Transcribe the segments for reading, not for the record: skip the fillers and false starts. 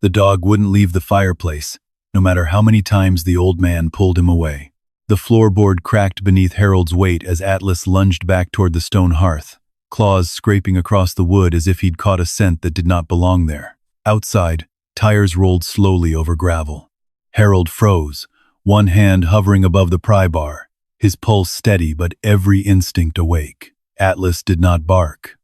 The dog wouldn't leave the fireplace, no matter how many times the old man pulled him away. The floorboard cracked beneath Harold's weight as Atlas lunged back toward the stone hearth, claws scraping across the wood as if he'd caught a scent that did not belong there. Outside, tires rolled slowly over gravel. Harold froze, one hand hovering above the pry bar, his pulse steady but every instinct awake. Atlas did not bark.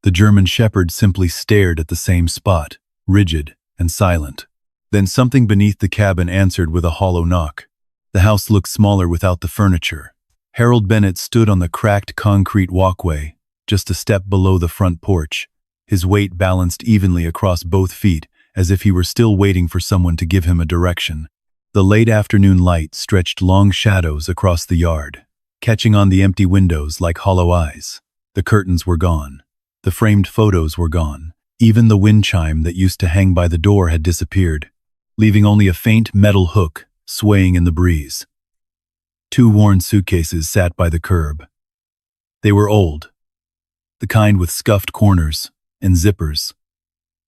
The German shepherd simply stared at the same spot, rigid and silent. Then something beneath the cabin answered with a hollow knock. The house looked smaller without the furniture. Harold Bennett stood on the cracked concrete walkway, just a step below the front porch, his weight balanced evenly across both feet, as if he were still waiting for someone to give him a direction. The late afternoon light stretched long shadows across the yard, catching on the empty windows like hollow eyes. The curtains were gone. The framed photos were gone. Even the wind chime that used to hang by the door had disappeared, leaving only a faint metal hook swaying in the breeze. Two worn suitcases sat by the curb. They were old, the kind with scuffed corners and zippers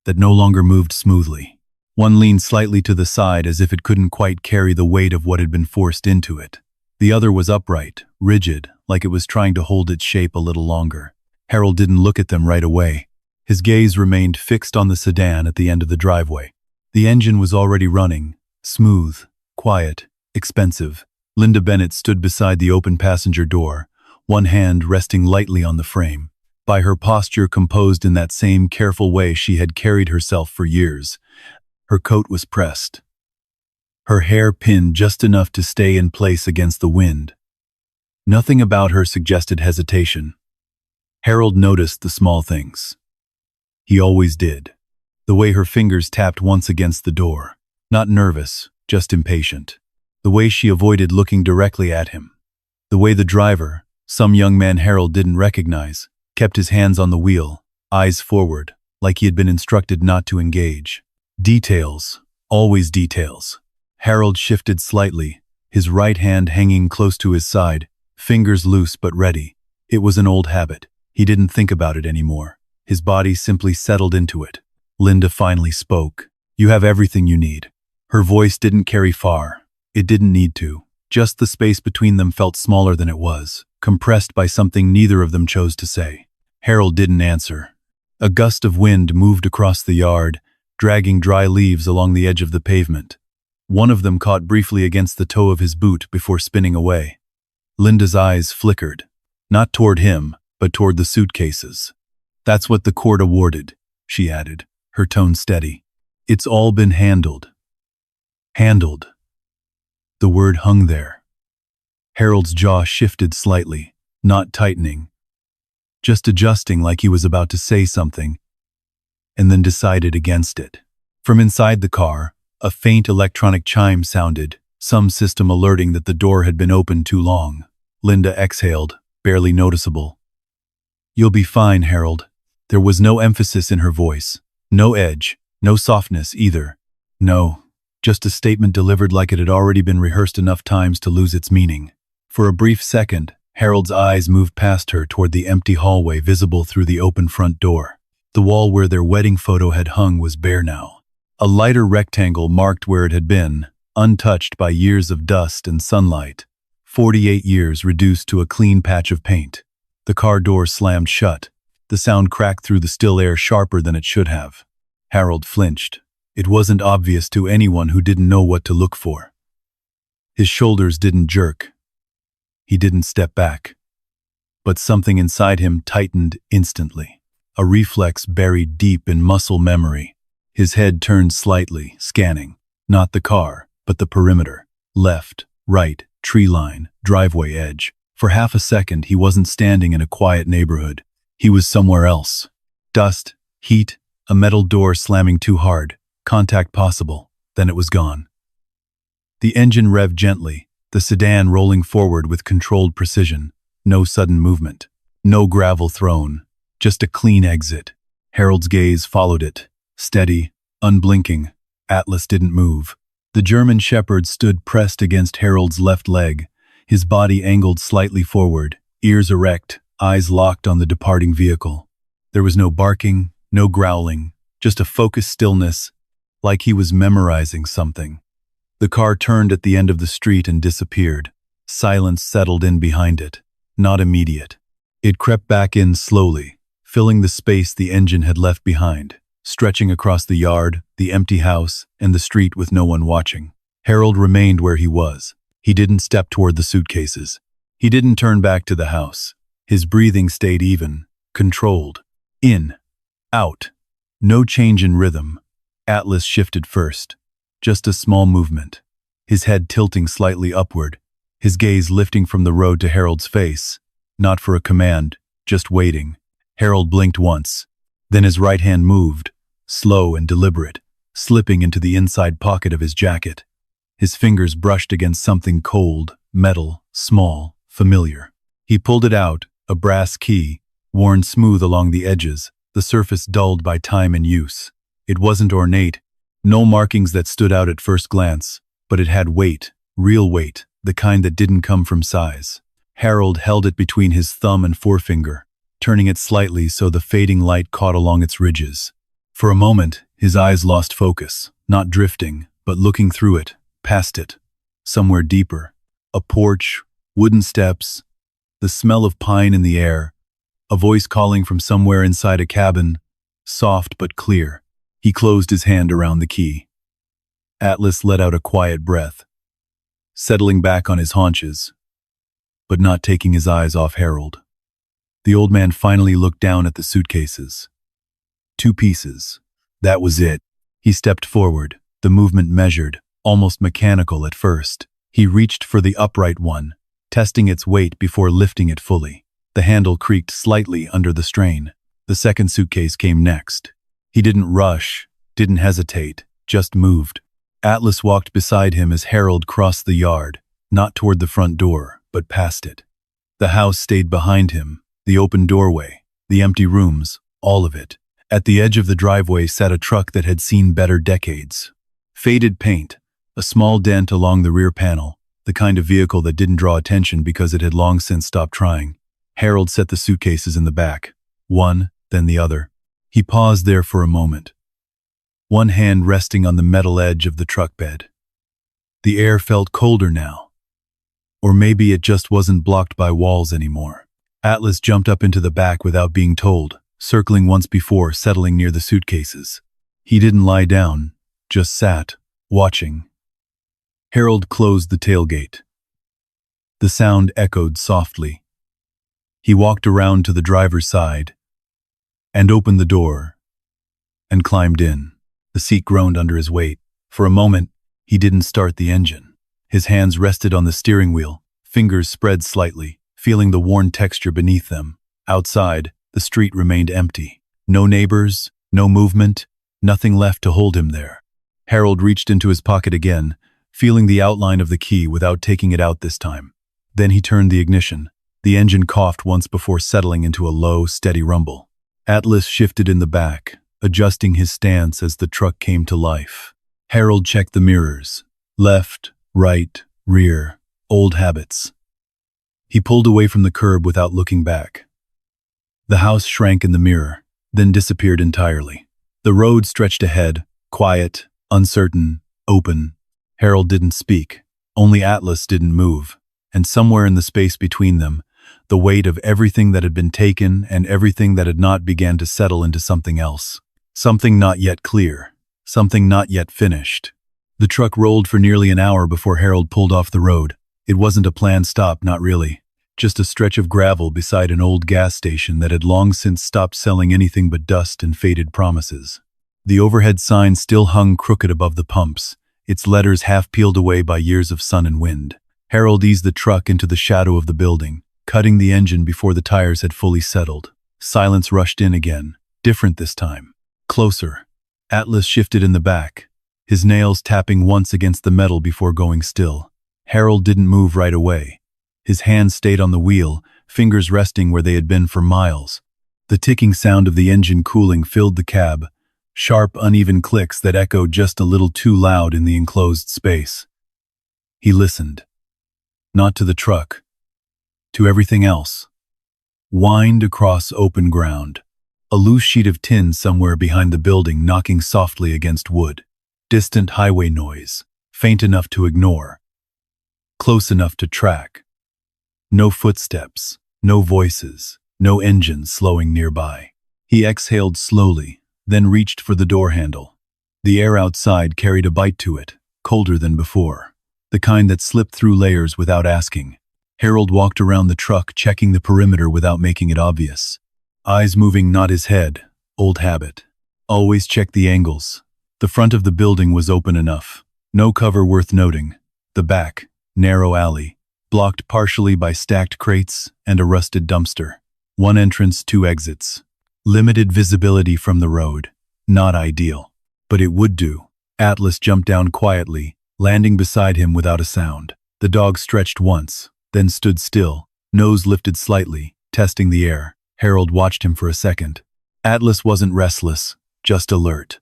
that no longer moved smoothly. One leaned slightly to the side as if it couldn't quite carry the weight of what had been forced into it. The other was upright, rigid, like it was trying to hold its shape a little longer. Harold didn't look at them right away. His gaze remained fixed on the sedan at the end of the driveway. The engine was already running, smooth, quiet, expensive. Linda Bennett stood beside the open passenger door, one hand resting lightly on the frame. By her posture composed in that same careful way she had carried herself for years, her coat was pressed, her hair pinned just enough to stay in place against the wind. Nothing about her suggested hesitation. Harold noticed the small things. He always did. The way her fingers tapped once against the door. Not nervous, just impatient. The way she avoided looking directly at him. The way the driver, some young man Harold didn't recognize, kept his hands on the wheel, eyes forward, like he had been instructed not to engage. Details, always details. Harold shifted slightly, his right hand hanging close to his side, fingers loose but ready. It was an old habit. He didn't think about it anymore. His body simply settled into it. Linda finally spoke. "You have everything you need." Her voice didn't carry far. It didn't need to. Just the space between them felt smaller than it was, compressed by something neither of them chose to say. Harold didn't answer. A gust of wind moved across the yard, dragging dry leaves along the edge of the pavement. One of them caught briefly against the toe of his boot before spinning away. Linda's eyes flickered, not toward him, but toward the suitcases. "That's what the court awarded," she added, her tone steady. "It's all been handled." Handled. The word hung there. Harold's jaw shifted slightly, not tightening, just adjusting like he was about to say something, and then decided against it. From inside the car, a faint electronic chime sounded, some system alerting that the door had been opened too long. Linda exhaled, barely noticeable. "You'll be fine, Harold." There was no emphasis in her voice, no edge, no softness either. No, just a statement delivered like it had already been rehearsed enough times to lose its meaning. For a brief second, Harold's eyes moved past her toward the empty hallway visible through the open front door. The wall where their wedding photo had hung was bare now. A lighter rectangle marked where it had been, untouched by years of dust and sunlight. 48 years reduced to a clean patch of paint. The car door slammed shut. The sound cracked through the still air sharper than it should have. Harold flinched. It wasn't obvious to anyone who didn't know what to look for. His shoulders didn't jerk. He didn't step back. But something inside him tightened instantly. A reflex buried deep in muscle memory. His head turned slightly, scanning. Not the car, but the perimeter. Left, right, tree line, driveway edge. For half a second, he wasn't standing in a quiet neighborhood. He was somewhere else. Dust, heat, a metal door slamming too hard. Contact possible. Then it was gone. The engine revved gently, the sedan rolling forward with controlled precision. No sudden movement. No gravel thrown. Just a clean exit. Harold's gaze followed it. Steady, unblinking. Atlas didn't move. The German shepherd stood pressed against Harold's left leg, his body angled slightly forward, ears erect, eyes locked on the departing vehicle. There was no barking, no growling, just a focused stillness, like he was memorizing something. The car turned at the end of the street and disappeared. Silence settled in behind it, not immediate. It crept back in slowly, filling the space the engine had left behind, stretching across the yard, the empty house, and the street with no one watching. Harold remained where he was. He didn't step toward the suitcases. He didn't turn back to the house. His breathing stayed even, controlled. In, out. No change in rhythm. Atlas shifted first. Just a small movement. His head tilting slightly upward, his gaze lifting from the road to Harold's face. Not for a command, just waiting. Harold blinked once. Then his right hand moved, slow and deliberate, slipping into the inside pocket of his jacket. His fingers brushed against something cold, metal, small, familiar. He pulled it out, a brass key, worn smooth along the edges, the surface dulled by time and use. It wasn't ornate, no markings that stood out at first glance, but it had weight, real weight, the kind that didn't come from size. Harold held it between his thumb and forefinger, turning it slightly so the fading light caught along its ridges. For a moment, his eyes lost focus, not drifting, but looking through it, past it, somewhere deeper. A porch, wooden steps, the smell of pine in the air, a voice calling from somewhere inside a cabin, soft but clear. He closed his hand around the key. Atlas let out a quiet breath, settling back on his haunches, but not taking his eyes off Harold. The old man finally looked down at the suitcases. 2 pieces. That was it. He stepped forward, the movement measured, almost mechanical at first. He reached for the upright one, testing its weight before lifting it fully. The handle creaked slightly under the strain. The second suitcase came next. He didn't rush, didn't hesitate, just moved. Atlas walked beside him as Harold crossed the yard, not toward the front door, but past it. The house stayed behind him, the open doorway, the empty rooms, all of it. At the edge of the driveway sat a truck that had seen better decades. Faded paint, a small dent along the rear panel, the kind of vehicle that didn't draw attention because it had long since stopped trying. Harold set the suitcases in the back, one, then the other. He paused there for a moment, one hand resting on the metal edge of the truck bed. The air felt colder now. Or maybe it just wasn't blocked by walls anymore. Atlas jumped up into the back without being told, circling once before, settling near the suitcases. He didn't lie down, just sat, watching. Harold closed the tailgate. The sound echoed softly. He walked around to the driver's side and opened the door and climbed in. The seat groaned under his weight. For a moment, he didn't start the engine. His hands rested on the steering wheel, fingers spread slightly, feeling the worn texture beneath them. Outside, the street remained empty. No neighbors, no movement, nothing left to hold him there. Harold reached into his pocket again, feeling the outline of the key without taking it out this time. Then he turned the ignition. The engine coughed once before settling into a low, steady rumble. Atlas shifted in the back, adjusting his stance as the truck came to life. Harold checked the mirrors. Left, right, rear, old habits. He pulled away from the curb without looking back. The house shrank in the mirror, then disappeared entirely. The road stretched ahead, quiet, uncertain, open. Harold didn't speak. Only Atlas didn't move. And somewhere in the space between them, the weight of everything that had been taken and everything that had not began to settle into something else. Something not yet clear. Something not yet finished. The truck rolled for nearly an hour before Harold pulled off the road. It wasn't a planned stop, not really. Just a stretch of gravel beside an old gas station that had long since stopped selling anything but dust and faded promises. The overhead sign still hung crooked above the pumps, its letters half peeled away by years of sun and wind. Harold eased the truck into the shadow of the building, cutting the engine before the tires had fully settled. Silence rushed in again, different this time. Closer. Atlas shifted in the back, his nails tapping once against the metal before going still. Harold didn't move right away. His hands stayed on the wheel, fingers resting where they had been for miles. The ticking sound of the engine cooling filled the cab, sharp, uneven clicks that echoed just a little too loud in the enclosed space. He listened. Not to the truck. To everything else. Whined across open ground. A loose sheet of tin somewhere behind the building knocking softly against wood. Distant highway noise, faint enough to ignore, close enough to track. No footsteps, no voices, no engines slowing nearby. He exhaled slowly, then reached for the door handle. The air outside carried a bite to it, colder than before, the kind that slipped through layers without asking. Harold walked around the truck, checking the perimeter without making it obvious. Eyes moving, not his head. Old habit. Always check the angles. The front of the building was open enough. No cover worth noting. The back, narrow alley, blocked partially by stacked crates and a rusted dumpster. One entrance, two exits. Limited visibility from the road. Not ideal. But it would do. Atlas jumped down quietly, landing beside him without a sound. The dog stretched once, then stood still, nose lifted slightly, testing the air. Harold watched him for a second. Atlas wasn't restless, just alert.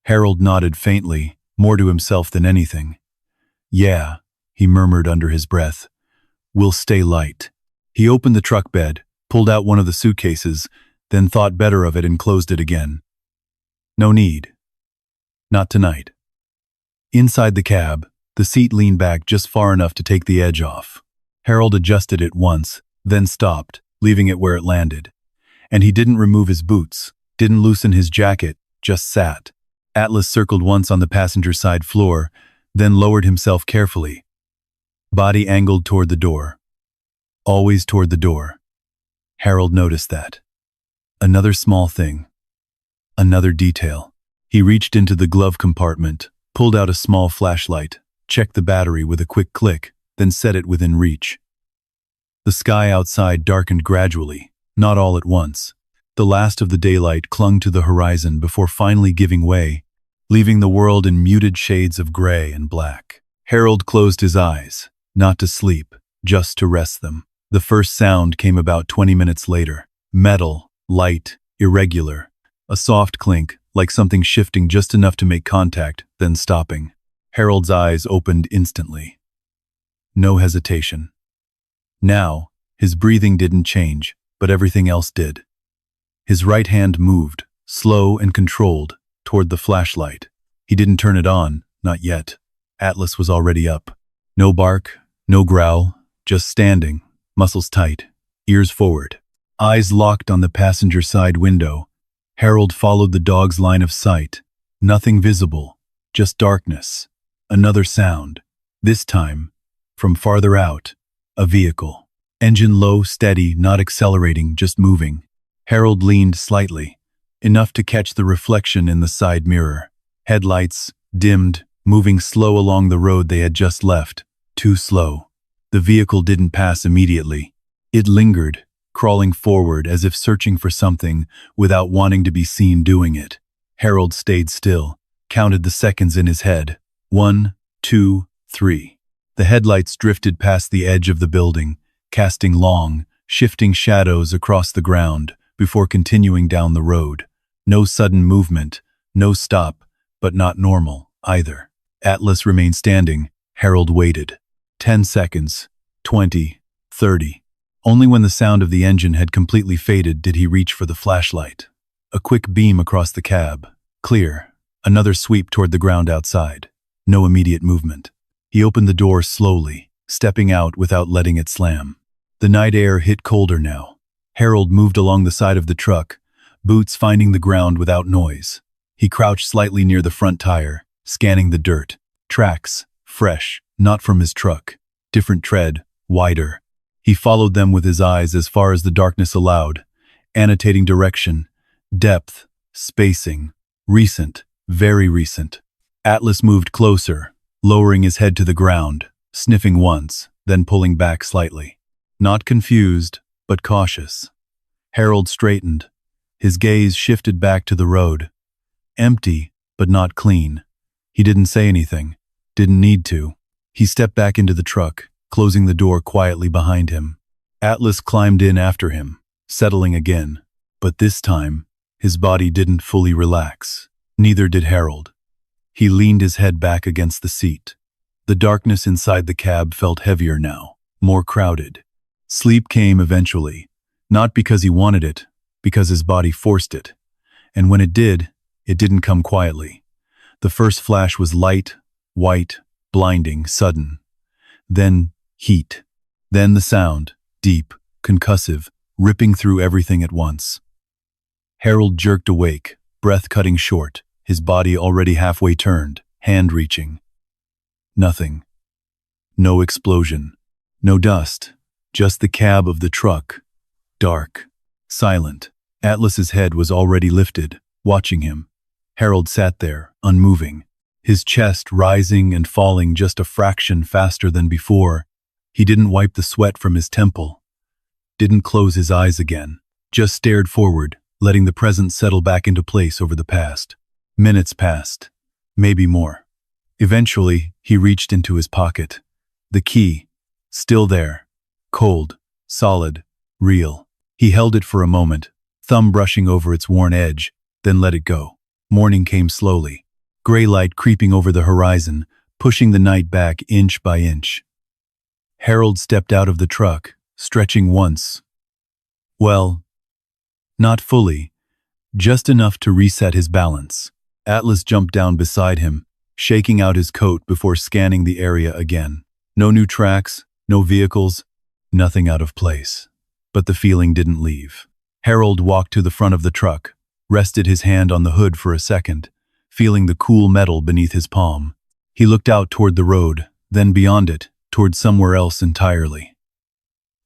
Harold nodded faintly, more to himself than anything. "Yeah," he murmured under his breath. "We'll stay light." He opened the truck bed, pulled out one of the suitcases, then thought better of it and closed it again. No need. Not tonight. Inside the cab, the seat leaned back just far enough to take the edge off. Harold adjusted it once, then stopped, leaving it where it landed. And he didn't remove his boots, didn't loosen his jacket, just sat. Atlas circled once on the passenger side floor, then lowered himself carefully. Body angled toward the door. Always toward the door. Harold noticed that. Another small thing. Another detail. He reached into the glove compartment, pulled out a small flashlight, checked the battery with a quick click, then set it within reach. The sky outside darkened gradually, not all at once. The last of the daylight clung to the horizon before finally giving way, leaving the world in muted shades of gray and black. Harold closed his eyes, not to sleep, just to rest them. The first sound came about 20 minutes later. Metal, light, irregular. A soft clink, like something shifting just enough to make contact, then stopping. Harold's eyes opened instantly. No hesitation. Now, his breathing didn't change, but everything else did. His right hand moved, slow and controlled, toward the flashlight. He didn't turn it on, not yet. Atlas was already up. No bark, no growl, just standing, muscles tight, ears forward. Eyes locked on the passenger side window. Harold followed the dog's line of sight. Nothing visible, just darkness. Another sound. This time, from farther out, a vehicle. Engine low, steady, not accelerating, just moving. Harold leaned slightly, enough to catch the reflection in the side mirror. Headlights, dimmed, moving slow along the road they had just left. Too slow. The vehicle didn't pass immediately. It lingered, crawling forward as if searching for something without wanting to be seen doing it. Harold stayed still, counted the seconds in his head. 1, 2, 3. The headlights drifted past the edge of the building, casting long, shifting shadows across the ground before continuing down the road. No sudden movement, no stop, but not normal, either. Atlas remained standing. Harold waited. 10 seconds, 20, 30. Only when the sound of the engine had completely faded did he reach for the flashlight. A quick beam across the cab. Clear. Another sweep toward the ground outside. No immediate movement. He opened the door slowly, stepping out without letting it slam. The night air hit colder now. Harold moved along the side of the truck, boots finding the ground without noise. He crouched slightly near the front tire, scanning the dirt. Tracks, fresh, not from his truck. Different tread, wider. He followed them with his eyes as far as the darkness allowed, annotating direction, depth, spacing. Recent, very recent. Atlas moved closer, lowering his head to the ground, sniffing once, then pulling back slightly. Not confused, but cautious. Harold straightened. His gaze shifted back to the road. Empty, but not clean. He didn't say anything. Didn't need to. He stepped back into the truck, closing the door quietly behind him. Atlas climbed in after him, settling again. But this time, his body didn't fully relax. Neither did Harold. He leaned his head back against the seat. The darkness inside the cab felt heavier now, more crowded. Sleep came eventually, not because he wanted it, because his body forced it. And when it did, it didn't come quietly. The first flash was light, white, blinding, sudden. Then heat. Then the sound, deep, concussive, ripping through everything at once. Harold jerked awake, breath cutting short, his body already halfway turned, hand reaching. Nothing. No explosion. No dust. Just the cab of the truck. Dark. Silent. Atlas's head was already lifted, watching him. Harold sat there, unmoving, his chest rising and falling just a fraction faster than before. He didn't wipe the sweat from his temple. Didn't close his eyes again. Just stared forward, letting the present settle back into place over the past. Minutes passed. Maybe more. Eventually, he reached into his pocket. The key. Still there. Cold. Solid. Real. He held it for a moment, thumb brushing over its worn edge, then let it go. Morning came slowly. Gray light creeping over the horizon, pushing the night back inch by inch. Harold stepped out of the truck, stretching once. Well, not fully, just enough to reset his balance. Atlas jumped down beside him, shaking out his coat before scanning the area again. No new tracks, no vehicles, nothing out of place. But the feeling didn't leave. Harold walked to the front of the truck, rested his hand on the hood for a second, feeling the cool metal beneath his palm. He looked out toward the road, then beyond it, toward somewhere else entirely.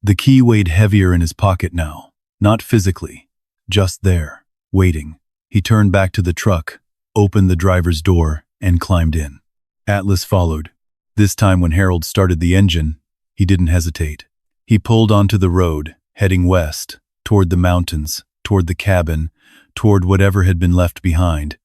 The key weighed heavier in his pocket now, not physically, just there, waiting. He turned back to the truck, opened the driver's door, and climbed in. Atlas followed. This time when Harold started the engine, he didn't hesitate. He pulled onto the road, heading west, toward the mountains, toward the cabin, toward whatever had been left behind,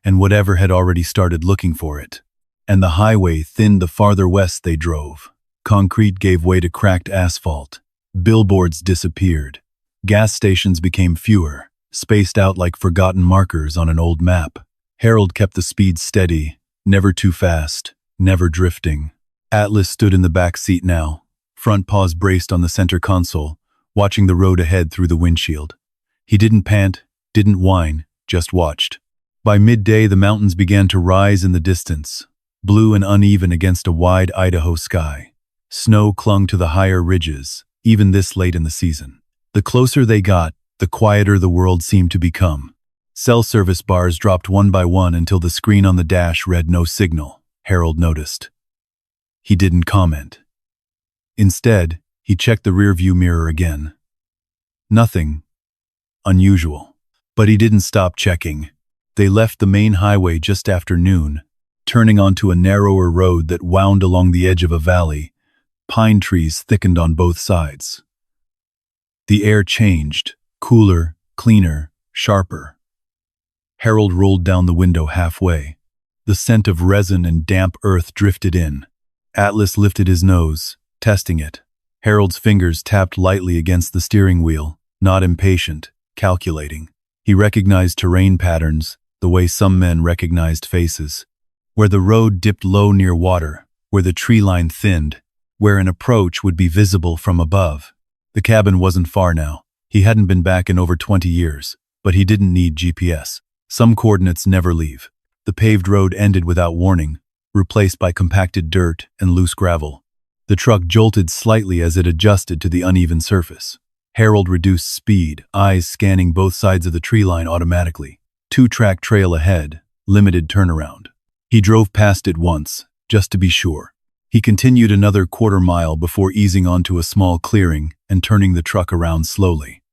and whatever had already started looking for it. And the highway thinned the farther west they drove. Concrete gave way to cracked asphalt. Billboards disappeared. Gas stations became fewer, spaced out like forgotten markers on an old map. Harold kept the speed steady, never too fast, never drifting. Atlas stood in the back seat now, front paws braced on the center console, watching the road ahead through the windshield. He didn't pant, didn't whine, just watched. By midday, the mountains began to rise in the distance, blue and uneven against a wide Idaho sky. Snow clung to the higher ridges, even this late in the season. The closer they got, the quieter the world seemed to become. Cell service bars dropped one by one until the screen on the dash read no signal, Harold noticed. He didn't comment. Instead, he checked the rearview mirror again. Nothing unusual. But he didn't stop checking. They left the main highway just after noon, turning onto a narrower road that wound along the edge of a valley. Pine trees thickened on both sides. The air changed, cooler, cleaner, sharper. Harold rolled down the window halfway. The scent of resin and damp earth drifted in. Atlas lifted his nose, testing it. Harold's fingers tapped lightly against the steering wheel, not impatient, calculating. He recognized terrain patterns, the way some men recognized faces. Where the road dipped low near water, where the tree line thinned, where an approach would be visible from above. The cabin wasn't far now. He hadn't been back in over 20 years, but he didn't need GPS. Some coordinates never leave. The paved road ended without warning, replaced by compacted dirt and loose gravel. The truck jolted slightly as it adjusted to the uneven surface. Harold reduced speed, eyes scanning both sides of the tree line automatically. Two-track trail ahead, limited turnaround. He drove past it once, just to be sure. He continued another quarter-mile before easing onto a small clearing and turning the truck around slowly.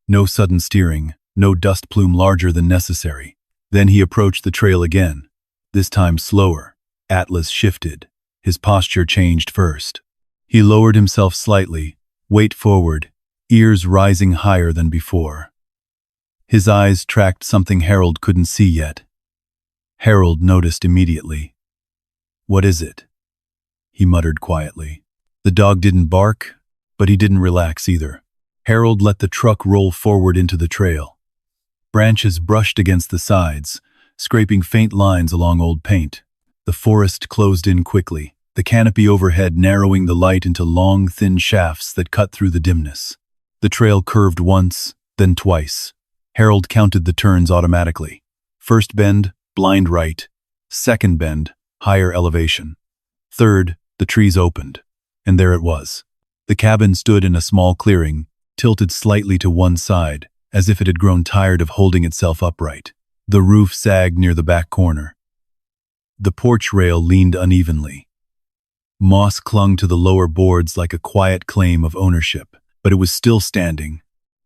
No sudden steering, no dust plume larger than necessary. Then he approached the trail again, this time slower. Atlas shifted. His posture changed first. He lowered himself slightly, weight forward, ears rising higher than before. His eyes tracked something Harold couldn't see yet. Harold noticed immediately. "What is it?" he muttered quietly. The dog didn't bark, but he didn't relax either. Harold let the truck roll forward into the trail. Branches brushed against the sides, scraping faint lines along old paint. The forest closed in quickly, the canopy overhead narrowing the light into long, thin shafts that cut through the dimness. The trail curved once, then twice. Harold counted the turns automatically. First bend, blind right. Second bend, higher elevation. Third, the trees opened. And there it was. The cabin stood in a small clearing, tilted slightly to one side, as if it had grown tired of holding itself upright. The roof sagged near the back corner. The porch rail leaned unevenly. Moss clung to the lower boards like a quiet claim of ownership, but it was still standing.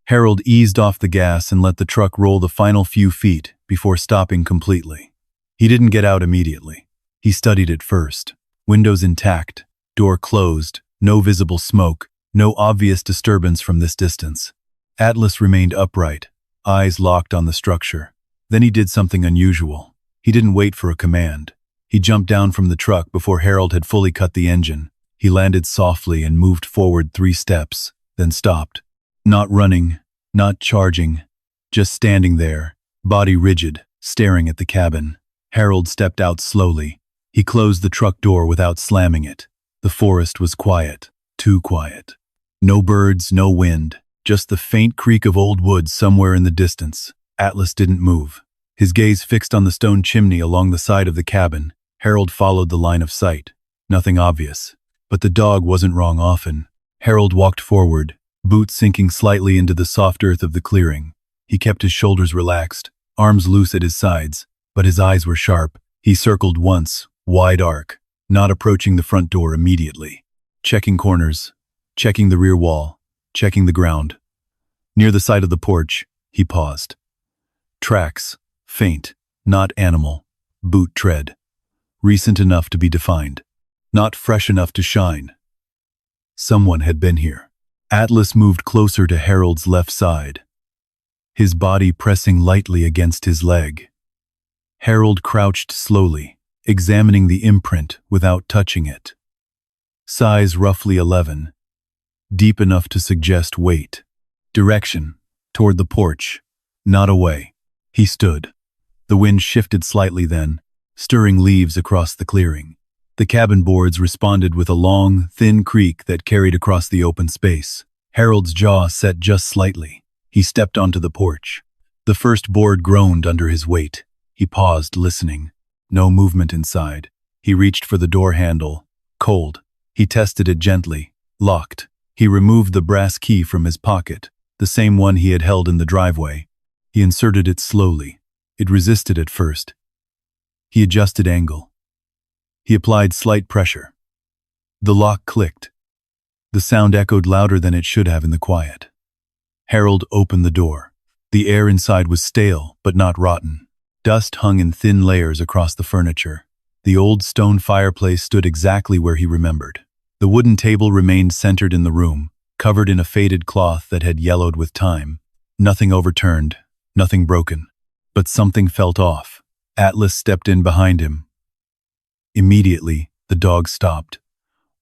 Harold eased off the gas and let the truck roll the final few feet before stopping completely. He didn't get out immediately. He studied it first. Windows intact, door closed, no visible smoke, no obvious disturbance from this distance. Atlas remained upright, eyes locked on the structure. Then he did something unusual. He didn't wait for a command. He jumped down from the truck before Harold had fully cut the engine. He landed softly and moved forward 3 steps, then stopped. Not running, not charging, just standing there, body rigid, staring at the cabin. Harold stepped out slowly. He closed the truck door without slamming it. The forest was quiet, too quiet. No birds, no wind, just the faint creak of old wood somewhere in the distance. Atlas didn't move. His gaze fixed on the stone chimney along the side of the cabin. Harold followed the line of sight. Nothing obvious. But the dog wasn't wrong often. Harold walked forward, boots sinking slightly into the soft earth of the clearing. He kept his shoulders relaxed, arms loose at his sides, but his eyes were sharp. He circled once, wide arc, not approaching the front door immediately. Checking corners, checking the rear wall, checking the ground. Near the side of the porch, he paused. Tracks, faint, not animal, boot tread. Recent enough to be defined, not fresh enough to shine. Someone had been here. Atlas moved closer to Harold's left side, his body pressing lightly against his leg. Harold crouched slowly, examining the imprint without touching it. Size roughly 11, deep enough to suggest weight. Direction, toward the porch, not away. He stood. The wind shifted slightly then, stirring leaves across the clearing. The cabin boards responded with a long, thin creak that carried across the open space. Harold's jaw set just slightly. He stepped onto the porch. The first board groaned under his weight. He paused, listening. No movement inside. He reached for the door handle. Cold. He tested it gently. Locked. He removed the brass key from his pocket, the same one he had held in the driveway. He inserted it slowly. It resisted at first. He adjusted angle. He applied slight pressure. The lock clicked. The sound echoed louder than it should have in the quiet. Harold opened the door. The air inside was stale, but not rotten. Dust hung in thin layers across the furniture. The old stone fireplace stood exactly where he remembered. The wooden table remained centered in the room, covered in a faded cloth that had yellowed with time. Nothing overturned, nothing broken. But something felt off. Atlas stepped in behind him. Immediately, the dog stopped.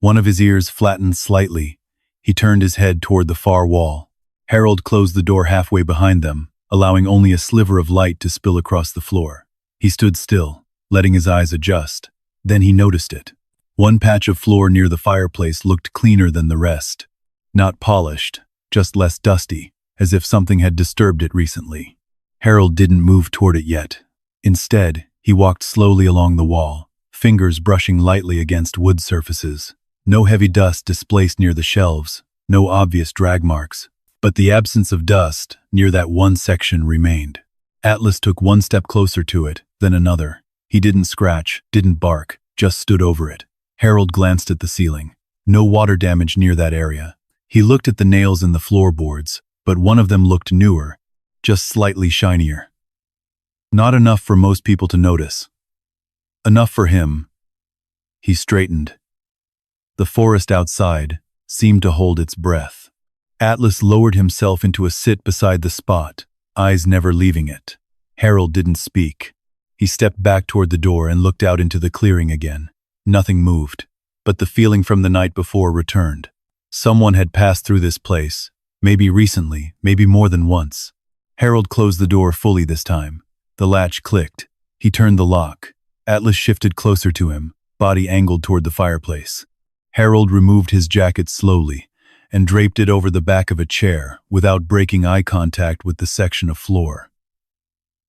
One of his ears flattened slightly. He turned his head toward the far wall. Harold closed the door halfway behind them, allowing only a sliver of light to spill across the floor. He stood still, letting his eyes adjust. Then he noticed it. One patch of floor near the fireplace looked cleaner than the rest. Not polished, just less dusty, as if something had disturbed it recently. Harold didn't move toward it yet. Instead, he walked slowly along the wall, fingers brushing lightly against wood surfaces. No heavy dust displaced near the shelves, no obvious drag marks. But the absence of dust near that one section remained. Atlas took one step closer to it, then another. He didn't scratch, didn't bark, just stood over it. Harold glanced at the ceiling. No water damage near that area. He looked at the nails in the floorboards, but one of them looked newer, just slightly shinier. Not enough for most people to notice. Enough for him. He straightened. The forest outside seemed to hold its breath. Atlas lowered himself into a sit beside the spot, eyes never leaving it. Harold didn't speak. He stepped back toward the door and looked out into the clearing again. Nothing moved, but the feeling from the night before returned. Someone had passed through this place, maybe recently, maybe more than once. Harold closed the door fully this time. The latch clicked. He turned the lock. Atlas shifted closer to him, body angled toward the fireplace. Harold removed his jacket slowly and draped it over the back of a chair without breaking eye contact with the section of floor.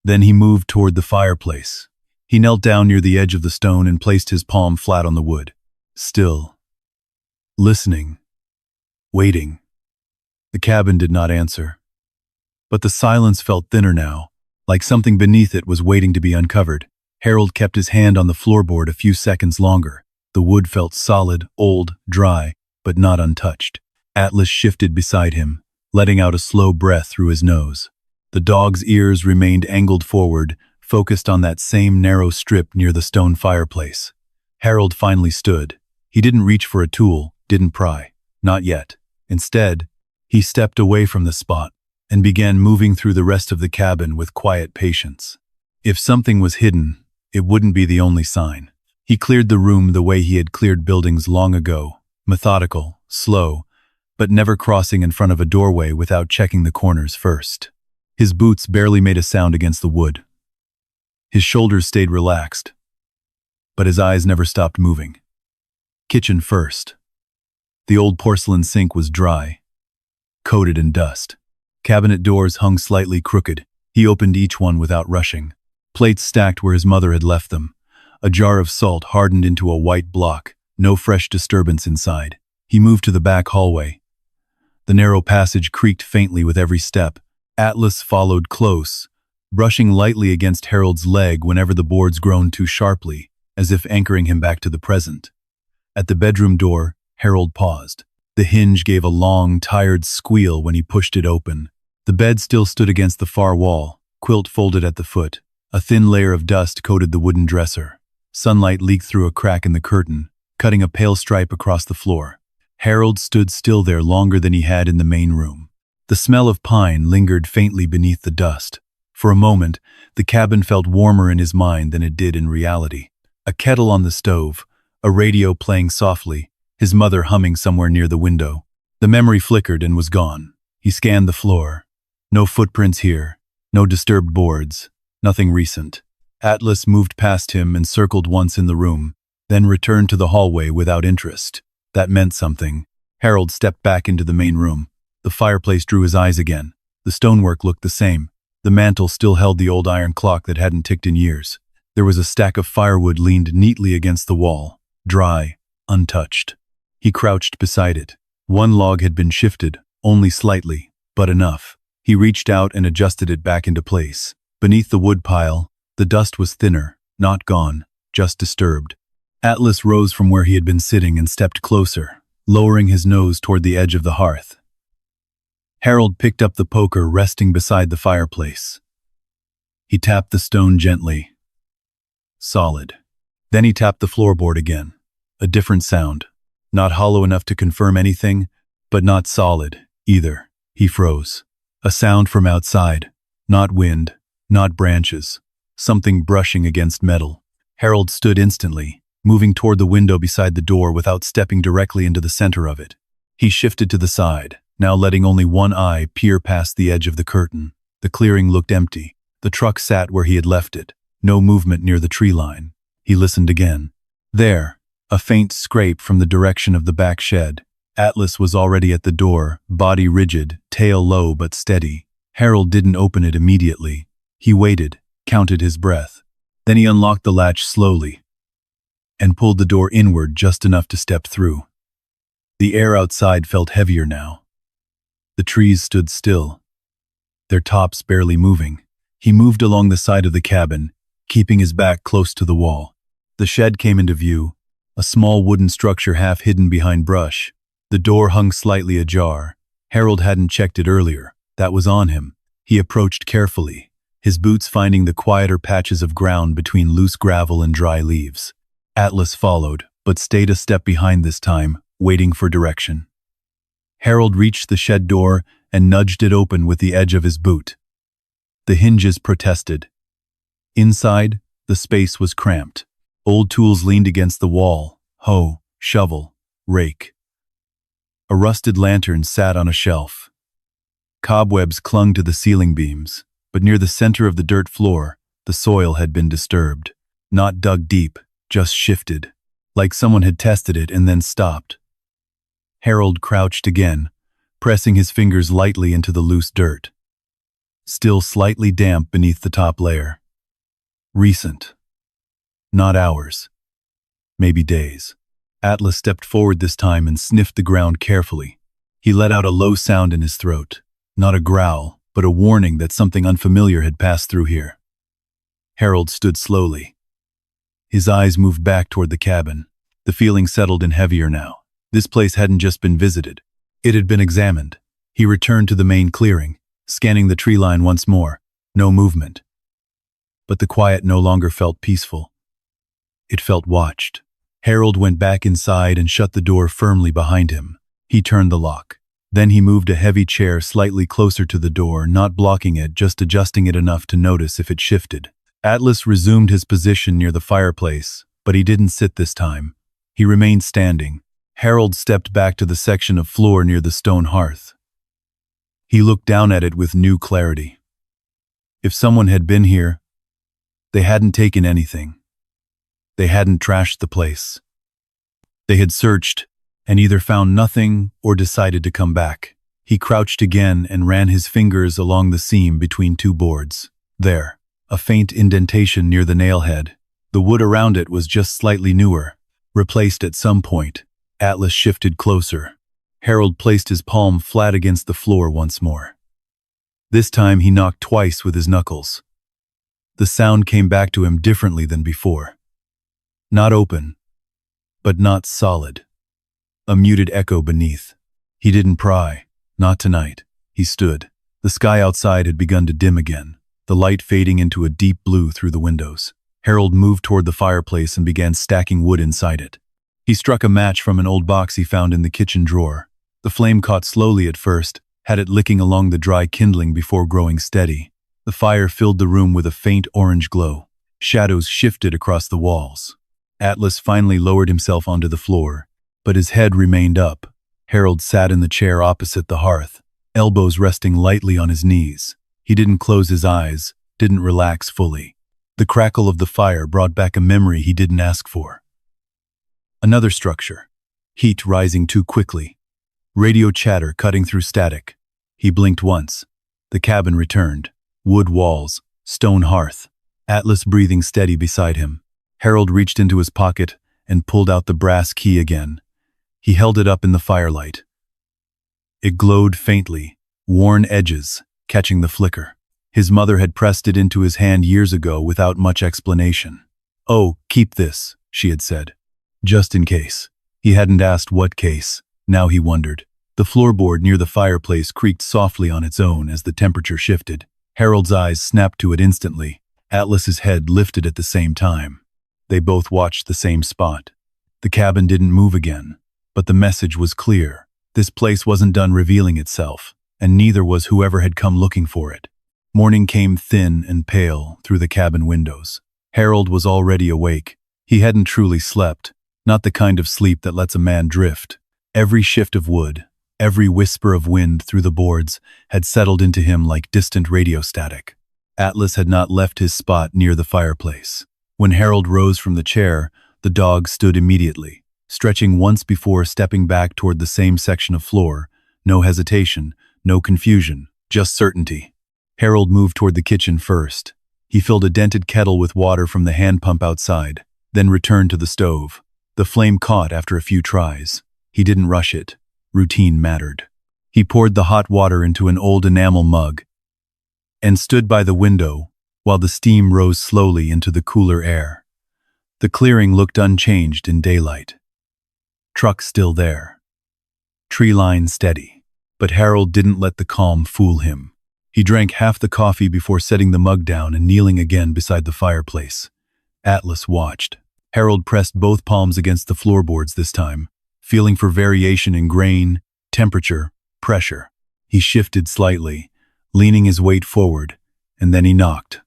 Then he moved toward the fireplace. He knelt down near the edge of the stone and placed his palm flat on the wood. Still. Listening. Waiting. The cabin did not answer. But the silence felt thinner now, like something beneath it was waiting to be uncovered. Harold kept his hand on the floorboard a few seconds longer. The wood felt solid, old, dry, but not untouched. Atlas shifted beside him, letting out a slow breath through his nose. The dog's ears remained angled forward, focused on that same narrow strip near the stone fireplace. Harold finally stood. He didn't reach for a tool, didn't pry. Not yet. Instead, he stepped away from the spot and began moving through the rest of the cabin with quiet patience. If something was hidden, it wouldn't be the only sign. He cleared the room the way he had cleared buildings long ago, methodical, slow, but never crossing in front of a doorway without checking the corners first. His boots barely made a sound against the wood. His shoulders stayed relaxed, but his eyes never stopped moving. Kitchen first. The old porcelain sink was dry, coated in dust. Cabinet doors hung slightly crooked. He opened each one without rushing. Plates stacked where his mother had left them. A jar of salt hardened into a white block, no fresh disturbance inside. He moved to the back hallway. The narrow passage creaked faintly with every step. Atlas followed close, brushing lightly against Harold's leg whenever the boards groaned too sharply, as if anchoring him back to the present. At the bedroom door, Harold paused. The hinge gave a long, tired squeal when he pushed it open. The bed still stood against the far wall, quilt folded at the foot. A thin layer of dust coated the wooden dresser. Sunlight leaked through a crack in the curtain, cutting a pale stripe across the floor. Harold stood still there longer than he had in the main room. The smell of pine lingered faintly beneath the dust. For a moment, the cabin felt warmer in his mind than it did in reality. A kettle on the stove, a radio playing softly, his mother humming somewhere near the window. The memory flickered and was gone. He scanned the floor. No footprints here, no disturbed boards, nothing recent. Atlas moved past him and circled once in the room, then returned to the hallway without interest. That meant something. Harold stepped back into the main room. The fireplace drew his eyes again. The stonework looked the same. The mantel still held the old iron clock that hadn't ticked in years. There was a stack of firewood leaned neatly against the wall, dry, untouched. He crouched beside it. One log had been shifted, only slightly, but enough. He reached out and adjusted it back into place. Beneath the wood pile, the dust was thinner, not gone, just disturbed. Atlas rose from where he had been sitting and stepped closer, lowering his nose toward the edge of the hearth. Harold picked up the poker resting beside the fireplace. He tapped the stone gently. Solid. Then he tapped the floorboard again. A different sound. Not hollow enough to confirm anything, but not solid, either. He froze. A sound from outside. Not wind, not branches. Something brushing against metal. Harold stood instantly, moving toward the window beside the door without stepping directly into the center of it. He shifted to the side, now letting only one eye peer past the edge of the curtain. The clearing looked empty. The truck sat where he had left it. No movement near the tree line. He listened again. There, a faint scrape from the direction of the back shed. Atlas was already at the door, body rigid, tail low but steady. Harold didn't open it immediately. He waited, counted his breath. Then he unlocked the latch slowly and pulled the door inward just enough to step through. The air outside felt heavier now. The trees stood still, their tops barely moving. He moved along the side of the cabin, keeping his back close to the wall. The shed came into view, a small wooden structure half hidden behind brush. The door hung slightly ajar. Harold hadn't checked it earlier. That was on him. He approached carefully, his boots finding the quieter patches of ground between loose gravel and dry leaves. Atlas followed, but stayed a step behind this time, waiting for direction. Harold reached the shed door and nudged it open with the edge of his boot. The hinges protested. Inside, the space was cramped. Old tools leaned against the wall: hoe, shovel, rake. A rusted lantern sat on a shelf. Cobwebs clung to the ceiling beams, but near the center of the dirt floor, the soil had been disturbed. Not dug deep, just shifted, like someone had tested it and then stopped. Harold crouched again, pressing his fingers lightly into the loose dirt. Still slightly damp beneath the top layer. Recent. Not hours. Maybe days. Atlas stepped forward this time and sniffed the ground carefully. He let out a low sound in his throat. Not a growl, but a warning that something unfamiliar had passed through here. Harold stood slowly. His eyes moved back toward the cabin. The feeling settled in heavier now. This place hadn't just been visited. It had been examined. He returned to the main clearing, scanning the tree line once more. No movement. But the quiet no longer felt peaceful. It felt watched. Harold went back inside and shut the door firmly behind him. He turned the lock. Then he moved a heavy chair slightly closer to the door, not blocking it, just adjusting it enough to notice if it shifted. Atlas resumed his position near the fireplace, but he didn't sit this time. He remained standing. Harold stepped back to the section of floor near the stone hearth. He looked down at it with new clarity. If someone had been here, they hadn't taken anything. They hadn't trashed the place. They had searched and either found nothing or decided to come back. He crouched again and ran his fingers along the seam between two boards. There, a faint indentation near the nail head. The wood around it was just slightly newer, replaced at some point. Atlas shifted closer. Harold placed his palm flat against the floor once more. This time he knocked twice with his knuckles. The sound came back to him differently than before. Not open, but not solid. A muted echo beneath. He didn't pry. Not tonight. He stood. The sky outside had begun to dim again, the light fading into a deep blue through the windows. Harold moved toward the fireplace and began stacking wood inside it. He struck a match from an old box he found in the kitchen drawer. The flame caught slowly at first, had it licking along the dry kindling before growing steady. The fire filled the room with a faint orange glow. Shadows shifted across the walls. Atlas finally lowered himself onto the floor, but his head remained up. Harold sat in the chair opposite the hearth, elbows resting lightly on his knees. He didn't close his eyes, didn't relax fully. The crackle of the fire brought back a memory he didn't ask for. Another structure. Heat rising too quickly. Radio chatter cutting through static. He blinked once. The cabin returned. Wood walls, stone hearth. Atlas breathing steady beside him. Harold reached into his pocket and pulled out the brass key again. He held it up in the firelight. It glowed faintly, worn edges, catching the flicker. His mother had pressed it into his hand years ago without much explanation. "Oh, keep this," she had said. Just in case. He hadn't asked what case. Now he wondered. The floorboard near the fireplace creaked softly on its own as the temperature shifted. Harold's eyes snapped to it instantly. Atlas's head lifted at the same time. They both watched the same spot. The cabin didn't move again, but the message was clear. This place wasn't done revealing itself, and neither was whoever had come looking for it. Morning came thin and pale through the cabin windows. Harold was already awake. He hadn't truly slept, not the kind of sleep that lets a man drift. Every shift of wood, every whisper of wind through the boards had settled into him like distant radio static. Atlas had not left his spot near the fireplace. When Harold rose from the chair, the dog stood immediately, stretching once before stepping back toward the same section of floor. No hesitation, no confusion, just certainty. Harold moved toward the kitchen first. He filled a dented kettle with water from the hand pump outside, then returned to the stove. The flame caught after a few tries. He didn't rush it. Routine mattered. He poured the hot water into an old enamel mug and stood by the window while the steam rose slowly into the cooler air. The clearing looked unchanged in daylight. Truck still there. Tree line steady. But Harold didn't let the calm fool him. He drank half the coffee before setting the mug down and kneeling again beside the fireplace. Atlas watched. Harold pressed both palms against the floorboards this time, feeling for variation in grain, temperature, pressure. He shifted slightly, leaning his weight forward, and then he knocked.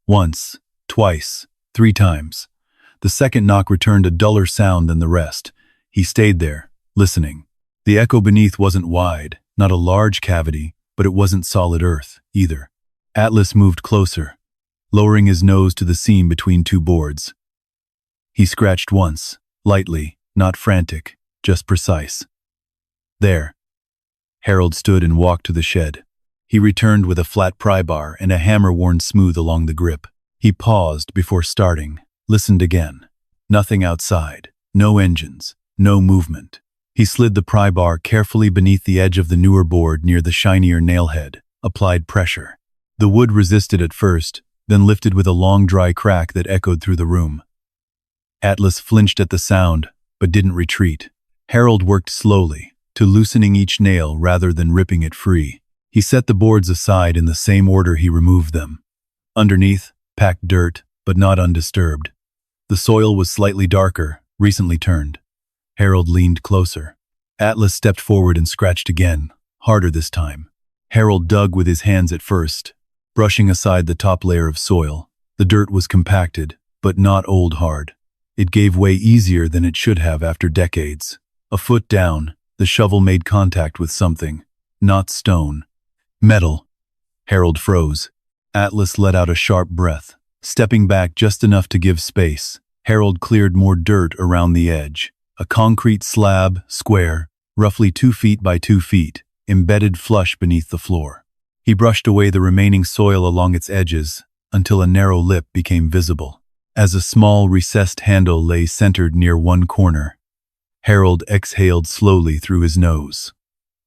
Once, twice, 3 times. The second knock returned a duller sound than the rest. He stayed there, listening. The echo beneath wasn't wide, not a large cavity, but it wasn't solid earth, either. Atlas moved closer, lowering his nose to the seam between 2 boards. He scratched once, lightly, not frantic, just precise. There. Harold stood and walked to the shed. He returned with a flat pry bar and a hammer worn smooth along the grip. He paused before starting, listened again. Nothing outside. No engines. No movement. He slid the pry bar carefully beneath the edge of the newer board near the shinier nailhead, applied pressure. The wood resisted at first, then lifted with a long dry crack that echoed through the room. Atlas flinched at the sound, but didn't retreat. Harold worked slowly, to loosening each nail rather than ripping it free. He set the boards aside in the same order he removed them. Underneath, packed dirt, but not undisturbed. The soil was slightly darker, recently turned. Harold leaned closer. Atlas stepped forward and scratched again, harder this time. Harold dug with his hands at first, brushing aside the top layer of soil. The dirt was compacted, but not old hard. It gave way easier than it should have after decades. A foot down, the shovel made contact with something. Not stone. Metal. Harold froze. Atlas let out a sharp breath, stepping back just enough to give space. Harold cleared more dirt around the edge. A concrete slab, square, roughly 2 feet by 2 feet, embedded flush beneath the floor. He brushed away the remaining soil along its edges until a narrow lip became visible, as a small recessed handle lay centered near one corner. Harold exhaled slowly through his nose.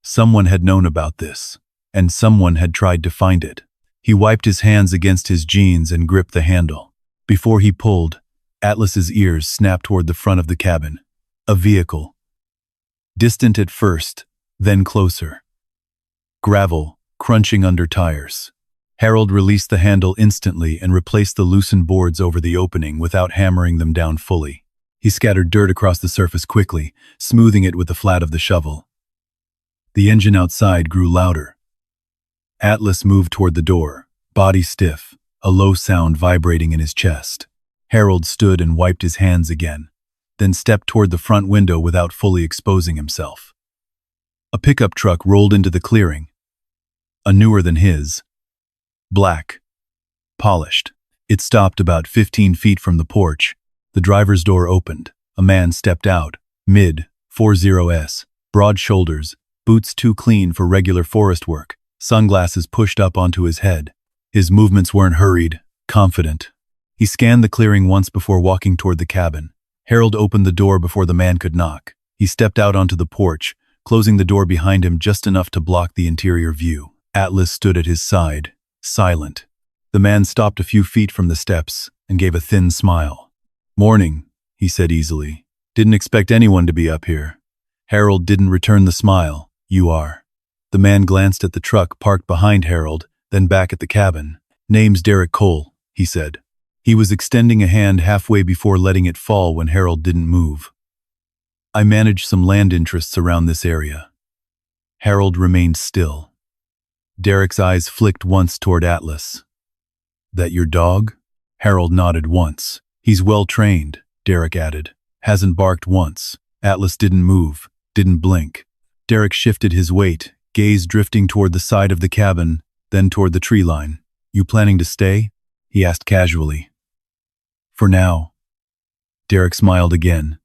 Someone had known about this, and someone had tried to find it. He wiped his hands against his jeans and gripped the handle. Before he pulled, Atlas's ears snapped toward the front of the cabin. A vehicle. Distant at first, then closer. Gravel, crunching under tires. Harold released the handle instantly and replaced the loosened boards over the opening without hammering them down fully. He scattered dirt across the surface quickly, smoothing it with the flat of the shovel. The engine outside grew louder. Atlas moved toward the door, body stiff, a low sound vibrating in his chest. Harold stood and wiped his hands again, then stepped toward the front window without fully exposing himself. A pickup truck rolled into the clearing. A newer than his. Black. Polished. It stopped about 15 feet from the porch. The driver's door opened. A man stepped out. Mid, 40s, broad shoulders, boots too clean for regular forest work, sunglasses pushed up onto his head. His movements weren't hurried, confident. He scanned the clearing once before walking toward the cabin. Harold opened the door before the man could knock. He stepped out onto the porch, closing the door behind him just enough to block the interior view. Atlas stood at his side, silent. The man stopped a few feet from the steps and gave a thin smile. "Morning," he said easily. "Didn't expect anyone to be up here." Harold didn't return the smile. "You are." The man glanced at the truck parked behind Harold, then back at the cabin. "Name's Derek Cole," he said. He was extending a hand halfway before letting it fall when Harold didn't move. "I manage some land interests around this area." Harold remained still. Derek's eyes flicked once toward Atlas. "That your dog?" Harold nodded once. "He's well trained," Derek added. "Hasn't barked once." Atlas didn't move, didn't blink. Derek shifted his weight, gaze drifting toward the side of the cabin, then toward the tree line. "You planning to stay?" he asked casually. "For now." Derek smiled again,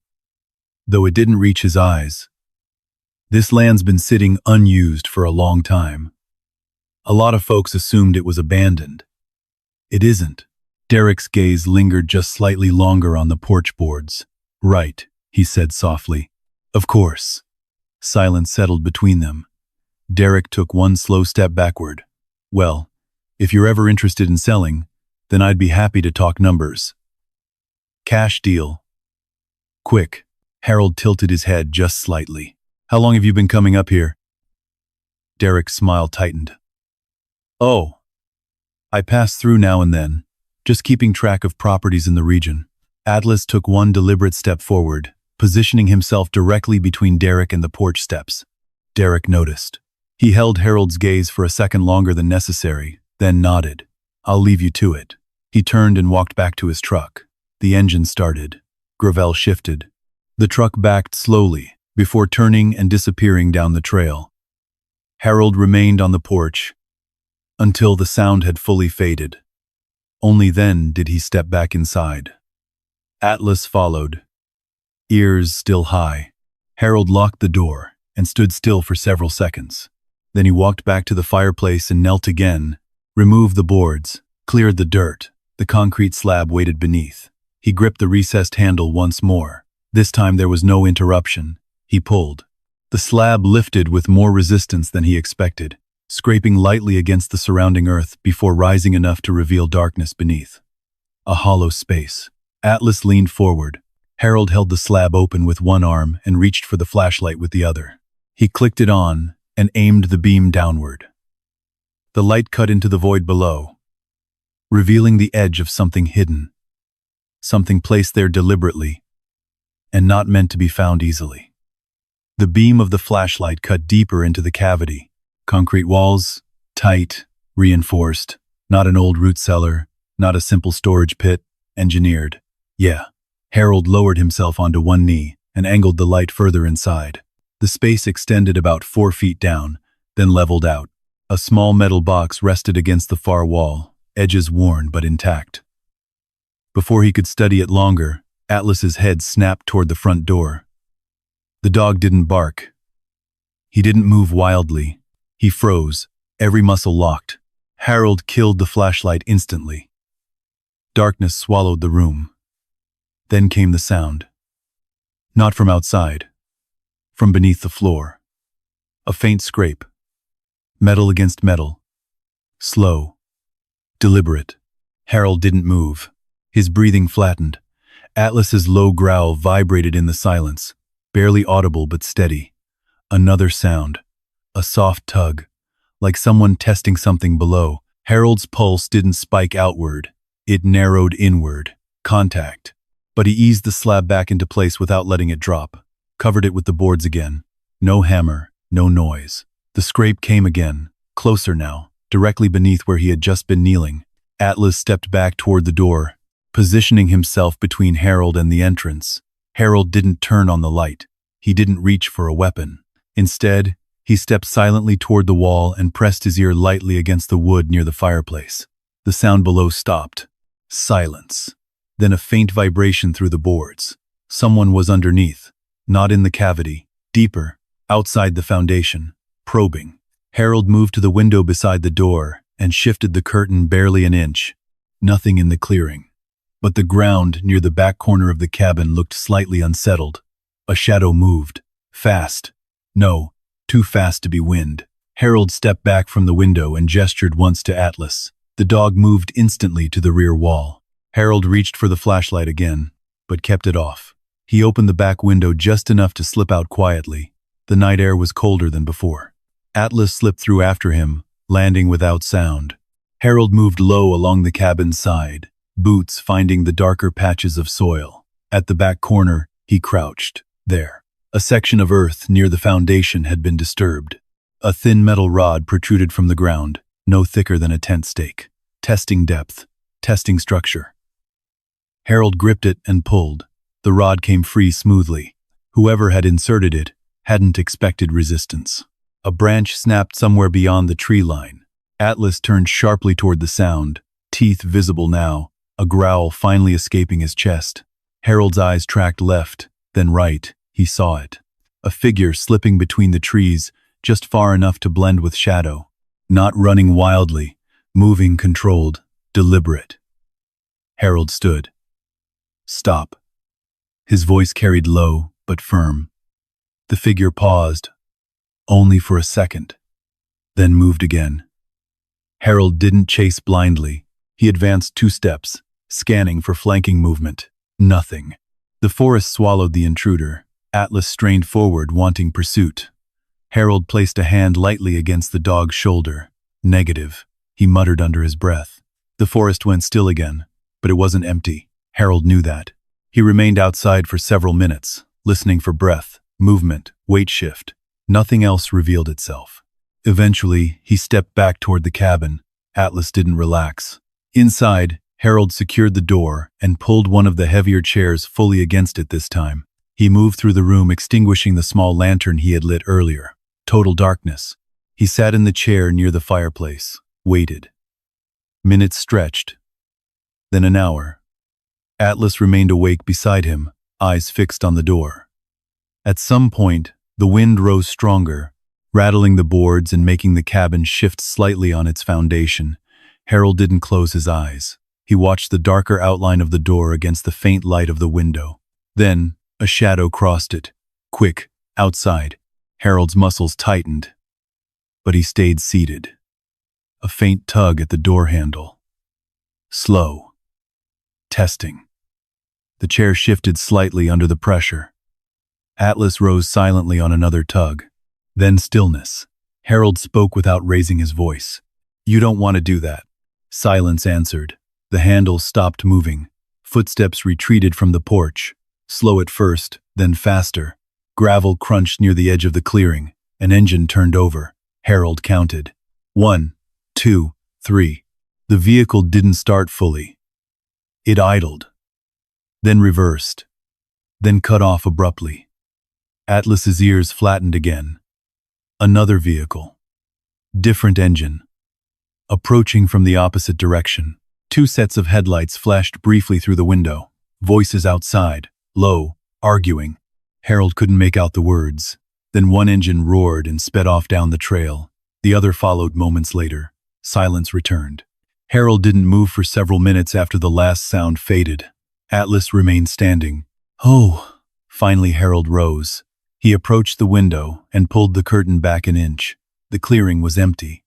though it didn't reach his eyes. "This land's been sitting unused for a long time. A lot of folks assumed it was abandoned. It isn't." Derek's gaze lingered just slightly longer on the porch boards. "Right," he said softly. "Of course." Silence settled between them. Derek took one slow step backward. "Well, if you're ever interested in selling, then I'd be happy to talk numbers. Cash deal." "Quick." Harold tilted his head just slightly. "How long have you been coming up here?" Derek's smile tightened. "Oh, I pass through now and then, just keeping track of properties in the region." Atlas took one deliberate step forward, positioning himself directly between Derek and the porch steps. Derek noticed. He held Harold's gaze for a second longer than necessary, then nodded. "I'll leave you to it." He turned and walked back to his truck. The engine started. Gravel shifted. The truck backed slowly, before turning and disappearing down the trail. Harold remained on the porch until the sound had fully faded. Only then did he step back inside. Atlas followed, ears still high. Harold locked the door and stood still for several seconds. Then he walked back to the fireplace and knelt again, removed the boards, cleared the dirt. The concrete slab waited beneath. He gripped the recessed handle once more. This time there was no interruption. He pulled. The slab lifted with more resistance than he expected, scraping lightly against the surrounding earth before rising enough to reveal darkness beneath. A hollow space. Atlas leaned forward. Harold held the slab open with one arm and reached for the flashlight with the other. He clicked it on and aimed the beam downward. The light cut into the void below, revealing the edge of something hidden, something placed there deliberately, and not meant to be found easily. The beam of the flashlight cut deeper into the cavity. Concrete walls, tight, reinforced, not an old root cellar, not a simple storage pit, engineered. Yeah. Harold lowered himself onto one knee and angled the light further inside. The space extended about 4 feet down, then leveled out. A small metal box rested against the far wall, edges worn but intact. Before he could study it longer, Atlas's head snapped toward the front door. The dog didn't bark. He didn't move wildly. He froze, every muscle locked. Harold killed the flashlight instantly. Darkness swallowed the room. Then came the sound. Not from outside. From beneath the floor. A faint scrape. Metal against metal. Slow. Deliberate. Harold didn't move. His breathing flattened. Atlas's low growl vibrated in the silence, barely audible but steady. Another sound. A soft tug. Like someone testing something below. Harold's pulse didn't spike outward. It narrowed inward. Contact. But he eased the slab back into place without letting it drop. Covered it with the boards again. No hammer, no noise. The scrape came again, closer now, directly beneath where he had just been kneeling. Atlas stepped back toward the door, positioning himself between Harold and the entrance. Harold didn't turn on the light. He didn't reach for a weapon. Instead, he stepped silently toward the wall and pressed his ear lightly against the wood near the fireplace. The sound below stopped. Silence. Then a faint vibration through the boards. Someone was underneath, not in the cavity, deeper, outside the foundation. Probing. Harold moved to the window beside the door and shifted the curtain barely an inch. Nothing in the clearing. But the ground near the back corner of the cabin looked slightly unsettled. A shadow moved. Fast. No, too fast to be wind. Harold stepped back from the window and gestured once to Atlas. The dog moved instantly to the rear wall. Harold reached for the flashlight again, but kept it off. He opened the back window just enough to slip out quietly. The night air was colder than before. Atlas slipped through after him, landing without sound. Harold moved low along the cabin's side, boots finding the darker patches of soil. At the back corner, he crouched. There. A section of earth near the foundation had been disturbed. A thin metal rod protruded from the ground, no thicker than a tent stake. Testing depth. Testing structure. Harold gripped it and pulled. The rod came free smoothly. Whoever had inserted it hadn't expected resistance. A branch snapped somewhere beyond the tree line. Atlas turned sharply toward the sound, teeth visible now, a growl finally escaping his chest. Harold's eyes tracked left, then right. He saw it. A figure slipping between the trees, just far enough to blend with shadow. Not running wildly, moving controlled, deliberate. Harold stood. Stop. His voice carried low, but firm. The figure paused, only for a second, then moved again. Harold didn't chase blindly. He advanced 2 steps, scanning for flanking movement. Nothing. The forest swallowed the intruder. Atlas strained forward, wanting pursuit. Harold placed a hand lightly against the dog's shoulder. Negative, he muttered under his breath. The forest went still again, but it wasn't empty. Harold knew that. He remained outside for several minutes, listening for breath, movement, weight shift. Nothing else revealed itself. Eventually, he stepped back toward the cabin. Atlas didn't relax. Inside, Harold secured the door and pulled one of the heavier chairs fully against it this time. He moved through the room, extinguishing the small lantern he had lit earlier. Total darkness. He sat in the chair near the fireplace, waited. Minutes stretched. Then an hour. Atlas remained awake beside him, eyes fixed on the door. At some point, the wind rose stronger, rattling the boards and making the cabin shift slightly on its foundation. Harold didn't close his eyes. He watched the darker outline of the door against the faint light of the window. Then, a shadow crossed it. Quick, outside. Harold's muscles tightened. But he stayed seated. A faint tug at the door handle. Slow. Testing. The chair shifted slightly under the pressure. Atlas rose silently on another tug. Then stillness. Harold spoke without raising his voice. "You don't want to do that." Silence answered. The handle stopped moving. Footsteps retreated from the porch. Slow at first, then faster. Gravel crunched near the edge of the clearing. An engine turned over. Harold counted. 1, 2, 3. The vehicle didn't start fully. It idled. Then reversed. Then cut off abruptly. Atlas's ears flattened again. Another vehicle. Different engine. Approaching from the opposite direction. 2 sets of headlights flashed briefly through the window. Voices outside, low, arguing. Harold couldn't make out the words. Then one engine roared and sped off down the trail. The other followed moments later. Silence returned. Harold didn't move for several minutes after the last sound faded. Atlas remained standing. "Oh!" Finally Harold rose. He approached the window and pulled the curtain back an inch. The clearing was empty.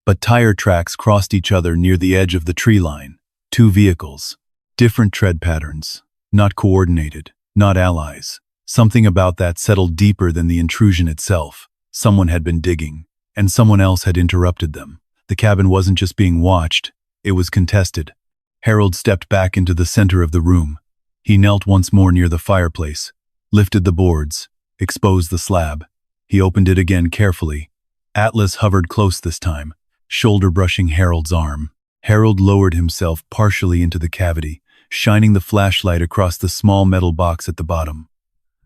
But tire tracks crossed each other near the edge of the tree line. 2 vehicles. Different tread patterns. Not coordinated. Not allies. Something about that settled deeper than the intrusion itself. Someone had been digging, and someone else had interrupted them. The cabin wasn't just being watched, it was contested. Harold stepped back into the center of the room. He knelt once more near the fireplace, lifted the boards, exposed the slab. He opened it again carefully. Atlas hovered close this time, shoulder brushing Harold's arm. Harold lowered himself partially into the cavity, shining the flashlight across the small metal box at the bottom.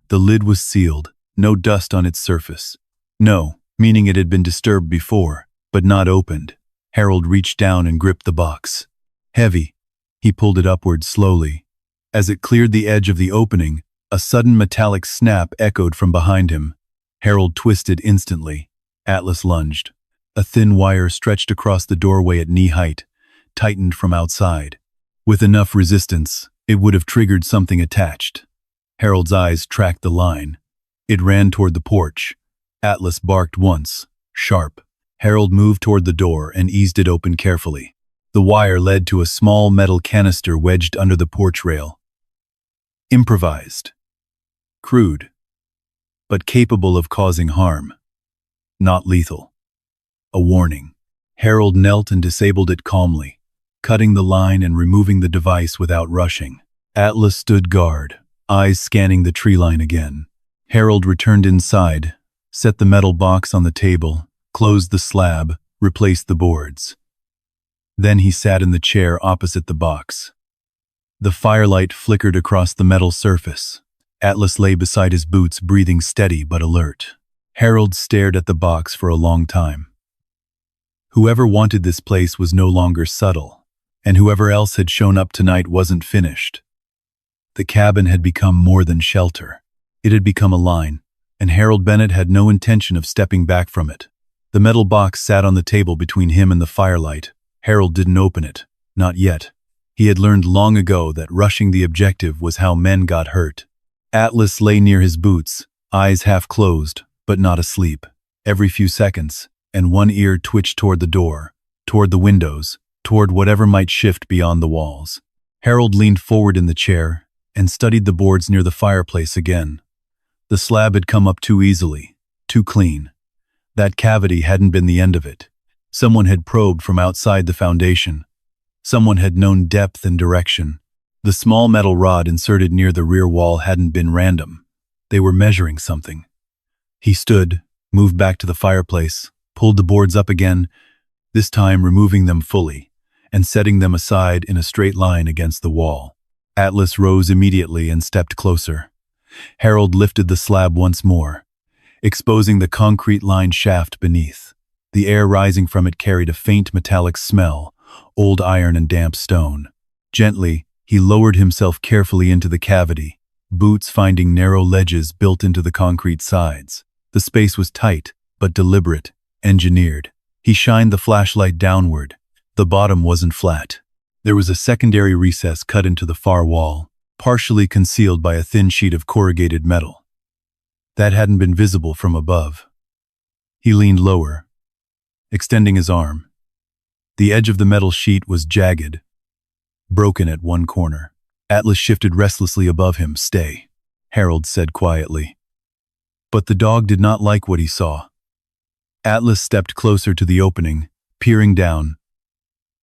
The lid was sealed, no dust on its surface. No, meaning it had been disturbed before, but not opened. Harold reached down and gripped the box. Heavy. He pulled it upward slowly. As it cleared the edge of the opening, a sudden metallic snap echoed from behind him. Harold twisted instantly. Atlas lunged. A thin wire stretched across the doorway at knee height, tightened from outside. With enough resistance, it would have triggered something attached. Harold's eyes tracked the line. It ran toward the porch. Atlas barked once, sharp. Harold moved toward the door and eased it open carefully. The wire led to a small metal canister wedged under the porch rail. Improvised. Crude. But capable of causing harm. Not lethal. A warning. Harold knelt and disabled it calmly, cutting the line and removing the device without rushing. Atlas stood guard, eyes scanning the tree line again. Harold returned inside, set the metal box on the table, closed the slab, replaced the boards. Then he sat in the chair opposite the box. The firelight flickered across the metal surface. Atlas lay beside his boots, breathing steady but alert. Harold stared at the box for a long time. Whoever wanted this place was no longer subtle, and whoever else had shown up tonight wasn't finished. The cabin had become more than shelter. It had become a line, and Harold Bennett had no intention of stepping back from it. The metal box sat on the table between him and the firelight. Harold didn't open it, not yet. He had learned long ago that rushing the objective was how men got hurt. Atlas lay near his boots, eyes half closed, but not asleep. Every few seconds, and one ear twitched toward the door, toward the windows, toward whatever might shift beyond the walls. Harold leaned forward in the chair and studied the boards near the fireplace again. The slab had come up too easily, too clean. That cavity hadn't been the end of it. Someone had probed from outside the foundation. Someone had known depth and direction. The small metal rod inserted near the rear wall hadn't been random. They were measuring something. He stood, moved back to the fireplace, pulled the boards up again, this time removing them fully, and setting them aside in a straight line against the wall. Atlas rose immediately and stepped closer. Harold lifted the slab once more, exposing the concrete-lined shaft beneath. The air rising from it carried a faint metallic smell, old iron and damp stone. Gently, he lowered himself carefully into the cavity, boots finding narrow ledges built into the concrete sides. The space was tight, but deliberate, engineered. He shined the flashlight downward. The bottom wasn't flat. There was a secondary recess cut into the far wall, partially concealed by a thin sheet of corrugated metal. That hadn't been visible from above. He leaned lower, extending his arm. The edge of the metal sheet was jagged, broken at one corner. Atlas shifted restlessly above him. "Stay," Harold said quietly. But the dog did not like what he saw. Atlas stepped closer to the opening, peering down,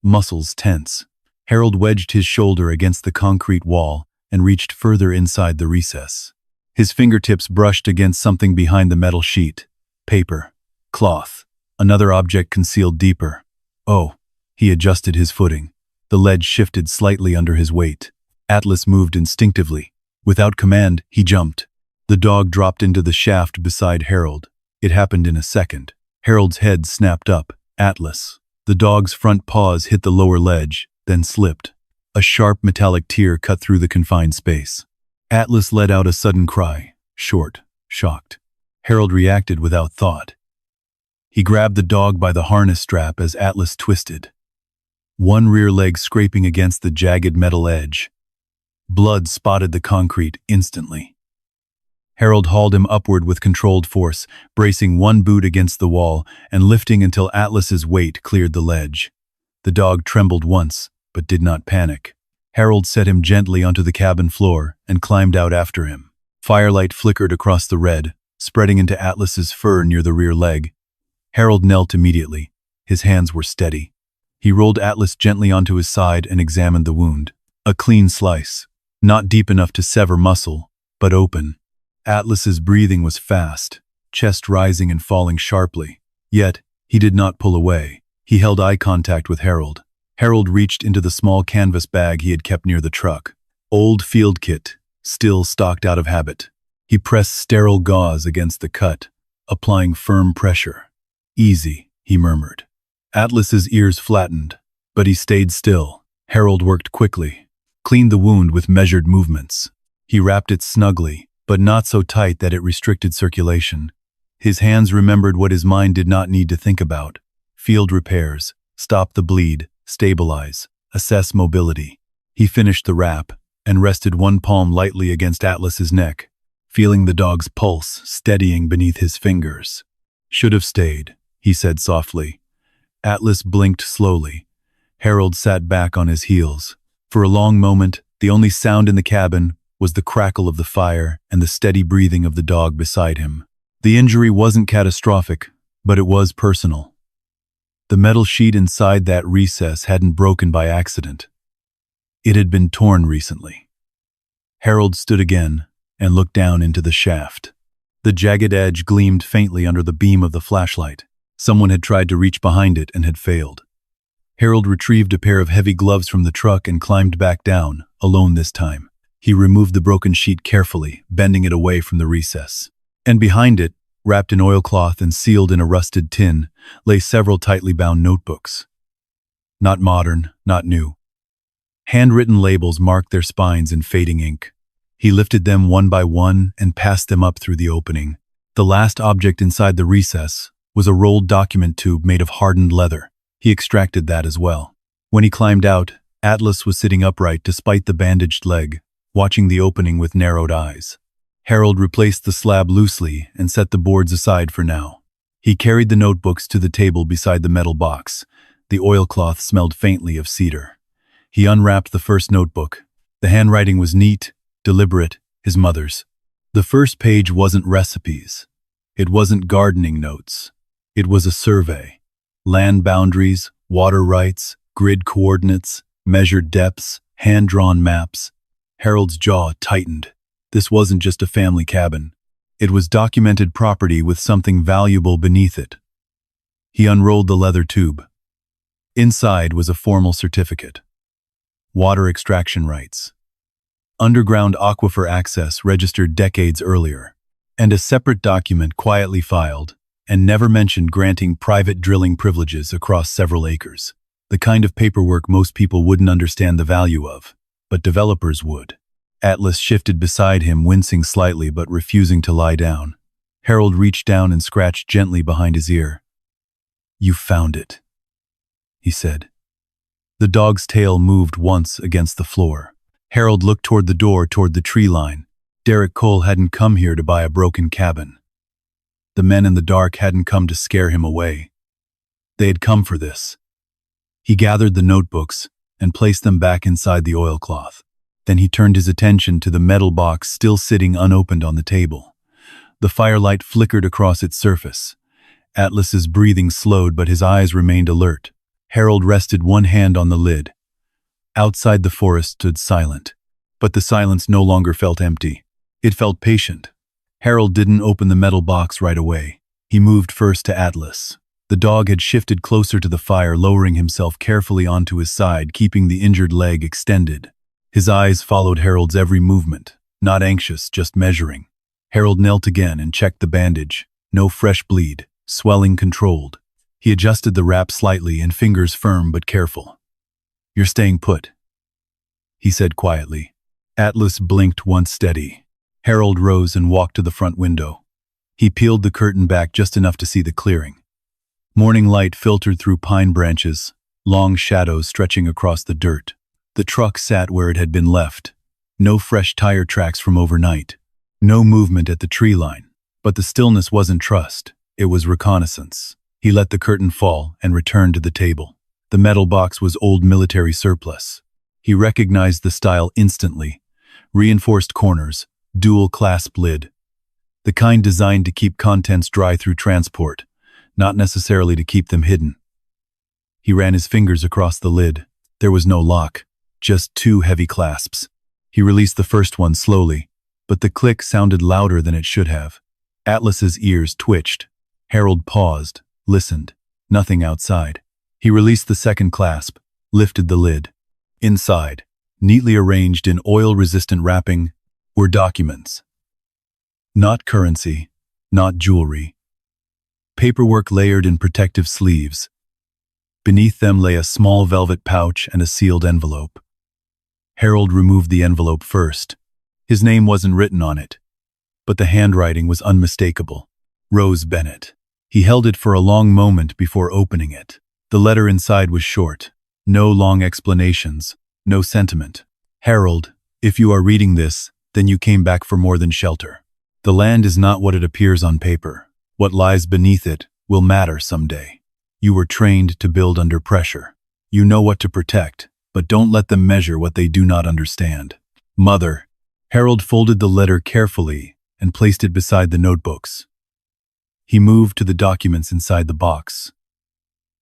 muscles tense. Harold wedged his shoulder against the concrete wall and reached further inside the recess. His fingertips brushed against something behind the metal sheet. Paper, cloth, another object concealed deeper. Oh, he adjusted his footing. The ledge shifted slightly under his weight. Atlas moved instinctively. Without command, he jumped. The dog dropped into the shaft beside Harold. It happened in a second. Harold's head snapped up. Atlas. The dog's front paws hit the lower ledge, then slipped. A sharp metallic tear cut through the confined space. Atlas let out a sudden cry, short, shocked. Harold reacted without thought. He grabbed the dog by the harness strap as Atlas twisted, one rear leg scraping against the jagged metal edge. Blood spotted the concrete instantly. Harold hauled him upward with controlled force, bracing one boot against the wall and lifting until Atlas's weight cleared the ledge. The dog trembled once, but did not panic. Harold set him gently onto the cabin floor and climbed out after him. Firelight flickered across the red, spreading into Atlas's fur near the rear leg. Harold knelt immediately. His hands were steady. He rolled Atlas gently onto his side and examined the wound. A clean slice, not deep enough to sever muscle, but open. Atlas's breathing was fast, chest rising and falling sharply. Yet, he did not pull away. He held eye contact with Harold. Harold reached into the small canvas bag he had kept near the truck. Old field kit, still stocked out of habit. He pressed sterile gauze against the cut, applying firm pressure. "Easy," he murmured. Atlas's ears flattened, but he stayed still. Harold worked quickly, cleaned the wound with measured movements. He wrapped it snugly, but not so tight that it restricted circulation. His hands remembered what his mind did not need to think about. Field repairs, stop the bleed, stabilize, assess mobility. He finished the wrap and rested one palm lightly against Atlas's neck, feeling the dog's pulse steadying beneath his fingers. "Should have stayed," he said softly. Atlas blinked slowly. Harold sat back on his heels. For a long moment, the only sound in the cabin was the crackle of the fire and the steady breathing of the dog beside him. The injury wasn't catastrophic, but it was personal. The metal sheet inside that recess hadn't broken by accident. It had been torn recently. Harold stood again and looked down into the shaft. The jagged edge gleamed faintly under the beam of the flashlight. Someone had tried to reach behind it and had failed. Harold retrieved a pair of heavy gloves from the truck and climbed back down, alone this time. He removed the broken sheet carefully, bending it away from the recess. And behind it, wrapped in oilcloth and sealed in a rusted tin, lay several tightly bound notebooks. Not modern, not new. Handwritten labels marked their spines in fading ink. He lifted them one by one and passed them up through the opening. The last object inside the recess was a rolled document tube made of hardened leather. He extracted that as well. When he climbed out, Atlas was sitting upright despite the bandaged leg, watching the opening with narrowed eyes. Harold replaced the slab loosely and set the boards aside for now. He carried the notebooks to the table beside the metal box. The oilcloth smelled faintly of cedar. He unwrapped the first notebook. The handwriting was neat, deliberate, his mother's. The first page wasn't recipes. It wasn't gardening notes. It was a survey. Land boundaries, water rights, grid coordinates, measured depths, hand-drawn maps. Harold's jaw tightened. This wasn't just a family cabin. It was documented property with something valuable beneath it. He unrolled the leather tube. Inside was a formal certificate. Water extraction rights. Underground aquifer access registered decades earlier. And a separate document quietly filed and never mentioned granting private drilling privileges across several acres. The kind of paperwork most people wouldn't understand the value of, but developers would. Atlas shifted beside him, wincing slightly but refusing to lie down. Harold reached down and scratched gently behind his ear. "You found it," he said. The dog's tail moved once against the floor. Harold looked toward the door toward the tree line. Derek Cole hadn't come here to buy a broken cabin. The men in the dark hadn't come to scare him away. They had come for this. He gathered the notebooks and placed them back inside the oilcloth. Then he turned his attention to the metal box still sitting unopened on the table. The firelight flickered across its surface. Atlas's breathing slowed, but his eyes remained alert. Harold rested one hand on the lid. Outside, the forest stood silent. But the silence no longer felt empty. It felt patient. Harold didn't open the metal box right away. He moved first to Atlas. The dog had shifted closer to the fire, lowering himself carefully onto his side, keeping the injured leg extended. His eyes followed Harold's every movement, not anxious, just measuring. Harold knelt again and checked the bandage. No fresh bleed, swelling controlled. He adjusted the wrap slightly and fingers firm but careful. "You're staying put," he said quietly. Atlas blinked once steady. Harold rose and walked to the front window. He peeled the curtain back just enough to see the clearing. Morning light filtered through pine branches, long shadows stretching across the dirt. The truck sat where it had been left. No fresh tire tracks from overnight. No movement at the tree line. But the stillness wasn't trust. It was reconnaissance. He let the curtain fall and returned to the table. The metal box was old military surplus. He recognized the style instantly. Reinforced corners, dual clasp lid. The kind designed to keep contents dry through transport, not necessarily to keep them hidden. He ran his fingers across the lid. There was no lock, just two heavy clasps. He released the first one slowly, but the click sounded louder than it should have. Atlas's ears twitched. Harold paused, listened. Nothing outside. He released the second clasp, lifted the lid. Inside, neatly arranged in oil-resistant wrapping, were documents. Not currency, not jewelry. Paperwork layered in protective sleeves. Beneath them lay a small velvet pouch and a sealed envelope. Harold removed the envelope first. His name wasn't written on it, but the handwriting was unmistakable. Rose Bennett. He held it for a long moment before opening it. The letter inside was short. No long explanations, no sentiment. "Harold, if you are reading this, then you came back for more than shelter. The land is not what it appears on paper. What lies beneath it will matter someday. You were trained to build under pressure. You know what to protect, but don't let them measure what they do not understand. Mother." Harold folded the letter carefully and placed it beside the notebooks. He moved to the documents inside the box.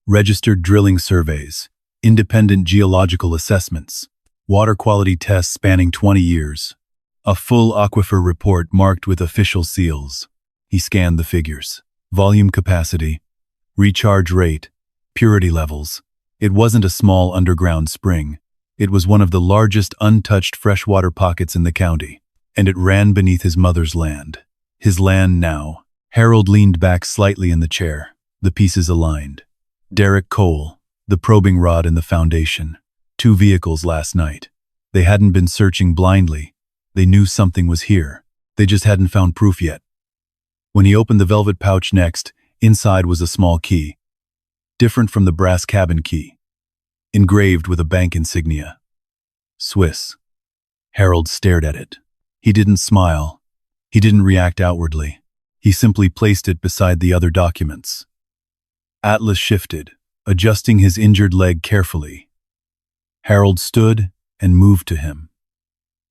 Registered drilling surveys, independent geological assessments, water quality tests spanning 20 years, a full aquifer report marked with official seals. He scanned the figures. Volume capacity, recharge rate, purity levels. It wasn't a small underground spring. It was one of the largest untouched freshwater pockets in the county, and it ran beneath his mother's land. His land now. Harold leaned back slightly in the chair, the pieces aligned. Derek Cole, the probing rod and the foundation. 2 vehicles last night. They hadn't been searching blindly. They knew something was here. They just hadn't found proof yet. When he opened the velvet pouch next, inside was a small key. Different from the brass cabin key. Engraved with a bank insignia. Swiss. Harold stared at it. He didn't smile. He didn't react outwardly. He simply placed it beside the other documents. Atlas shifted, adjusting his injured leg carefully. Harold stood and moved to him.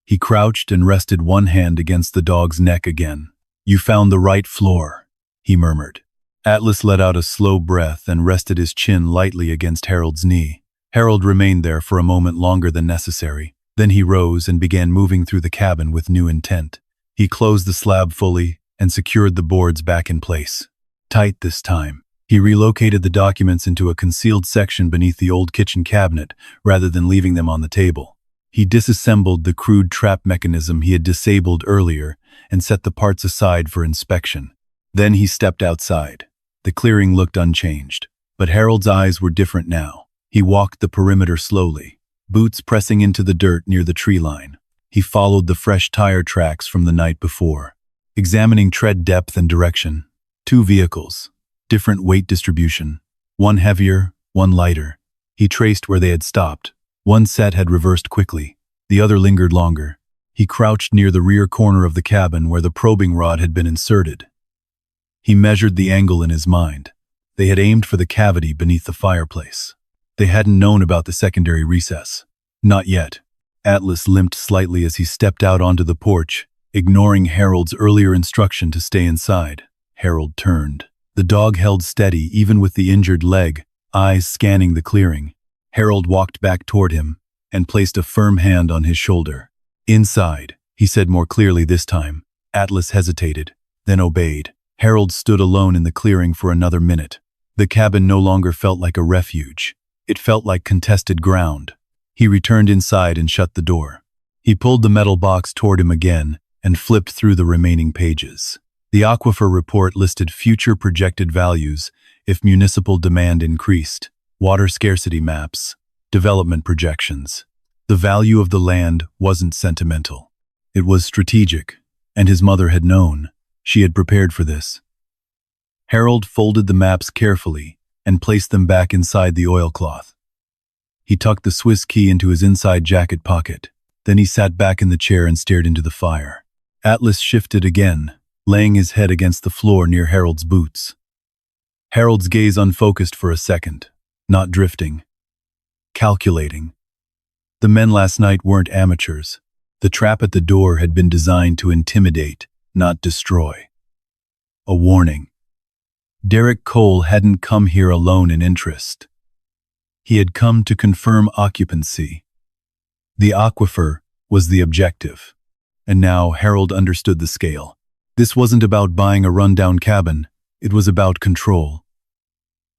He crouched and rested one hand against the dog's neck again. "You found the right floor," he murmured. Atlas let out a slow breath and rested his chin lightly against Harold's knee. Harold remained there for a moment longer than necessary. Then he rose and began moving through the cabin with new intent. He closed the slab fully and secured the boards back in place. Tight this time. He relocated the documents into a concealed section beneath the old kitchen cabinet rather than leaving them on the table. He disassembled the crude trap mechanism he had disabled earlier and set the parts aside for inspection. Then he stepped outside. The clearing looked unchanged, but Harold's eyes were different now. He walked the perimeter slowly, boots pressing into the dirt near the tree line. He followed the fresh tire tracks from the night before, examining tread depth and direction. 2 vehicles, different weight distribution, one heavier, one lighter. He traced where they had stopped. One set had reversed quickly. The other lingered longer. He crouched near the rear corner of the cabin where the probing rod had been inserted. He measured the angle in his mind. They had aimed for the cavity beneath the fireplace. They hadn't known about the secondary recess. Not yet. Atlas limped slightly as he stepped out onto the porch, ignoring Harold's earlier instruction to stay inside. Harold turned. The dog held steady even with the injured leg, eyes scanning the clearing. Harold walked back toward him and placed a firm hand on his shoulder. "Inside," he said more clearly this time. Atlas hesitated, then obeyed. Harold stood alone in the clearing for another minute. The cabin no longer felt like a refuge. It felt like contested ground. He returned inside and shut the door. He pulled the metal box toward him again and flipped through the remaining pages. The aquifer report listed future projected values if municipal demand increased, water scarcity maps, development projections. The value of the land wasn't sentimental. It was strategic, and his mother had known. She had prepared for this. Harold folded the maps carefully and placed them back inside the oilcloth. He tucked the Swiss key into his inside jacket pocket. Then he sat back in the chair and stared into the fire. Atlas shifted again, laying his head against the floor near Harold's boots. Harold's gaze unfocused for a second, not drifting, calculating. The men last night weren't amateurs. The trap at the door had been designed to intimidate, not destroy. A warning. Derek Cole hadn't come here alone in interest. He had come to confirm occupancy. The aquifer was the objective. And now Harold understood the scale. This wasn't about buying a rundown cabin. It was about control.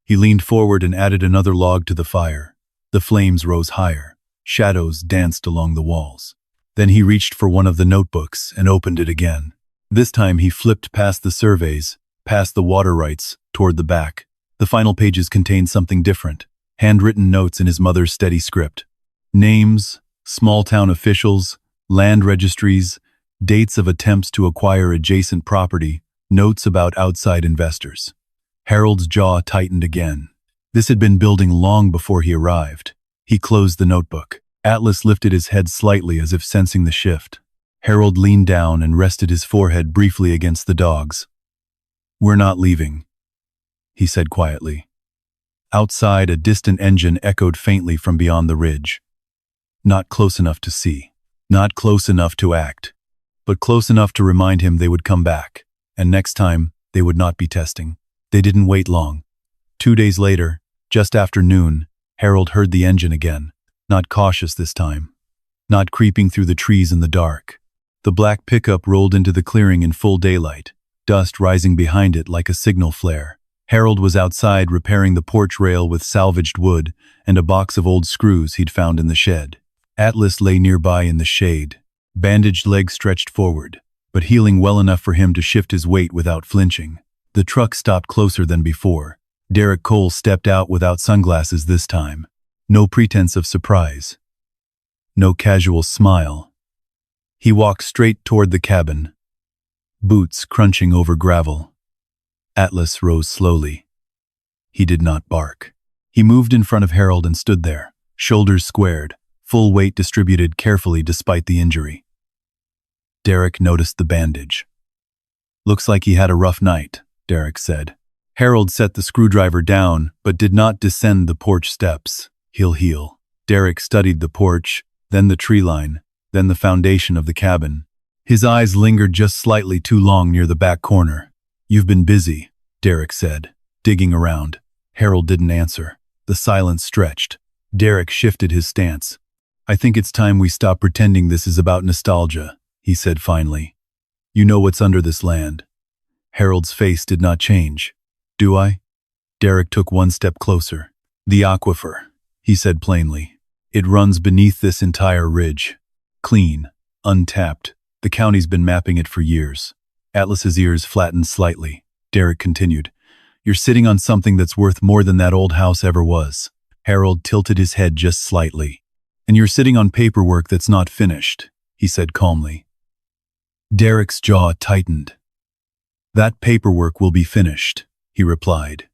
He leaned forward and added another log to the fire. The flames rose higher. Shadows danced along the walls. Then he reached for one of the notebooks and opened it again. This time he flipped past the surveys, past the water rights, toward the back. The final pages contained something different. Handwritten notes in his mother's steady script. Names, small-town officials, land registries, dates of attempts to acquire adjacent property, notes about outside investors. Harold's jaw tightened again. This had been building long before he arrived. He closed the notebook. Atlas lifted his head slightly as if sensing the shift. Harold leaned down and rested his forehead briefly against the dog's. "We're not leaving," he said quietly. Outside, a distant engine echoed faintly from beyond the ridge. Not close enough to see. Not close enough to act. But close enough to remind him they would come back. And next time, they would not be testing. They didn't wait long. 2 days later, just after noon, Harold heard the engine again. Not cautious this time. Not creeping through the trees in the dark. The black pickup rolled into the clearing in full daylight, dust rising behind it like a signal flare. Harold was outside repairing the porch rail with salvaged wood and a box of old screws he'd found in the shed. Atlas lay nearby in the shade, bandaged legs stretched forward, but healing well enough for him to shift his weight without flinching. The truck stopped closer than before. Derek Cole stepped out without sunglasses this time. No pretense of surprise. No casual smile. He walked straight toward the cabin, boots crunching over gravel. Atlas rose slowly. He did not bark. He moved in front of Harold and stood there, shoulders squared, full weight distributed carefully despite the injury. Derek noticed the bandage. "Looks like he had a rough night," Derek said. Harold set the screwdriver down, but did not descend the porch steps. "He'll heal." Derek studied the porch, then the tree line, then the foundation of the cabin. His eyes lingered just slightly too long near the back corner. "You've been busy," Derek said, digging around. Harold didn't answer. The silence stretched. Derek shifted his stance. "I think it's time we stop pretending this is about nostalgia," he said finally. "You know what's under this land." Harold's face did not change. "Do I?" Derek took one step closer. "The aquifer," he said plainly. "It runs beneath this entire ridge. Clean, untapped. The county's been mapping it for years." Atlas's ears flattened slightly. Derek continued, "You're sitting on something that's worth more than that old house ever was." Harold tilted his head just slightly. "And you're sitting on paperwork that's not finished," he said calmly. Derek's jaw tightened. "That paperwork will be finished," he replied.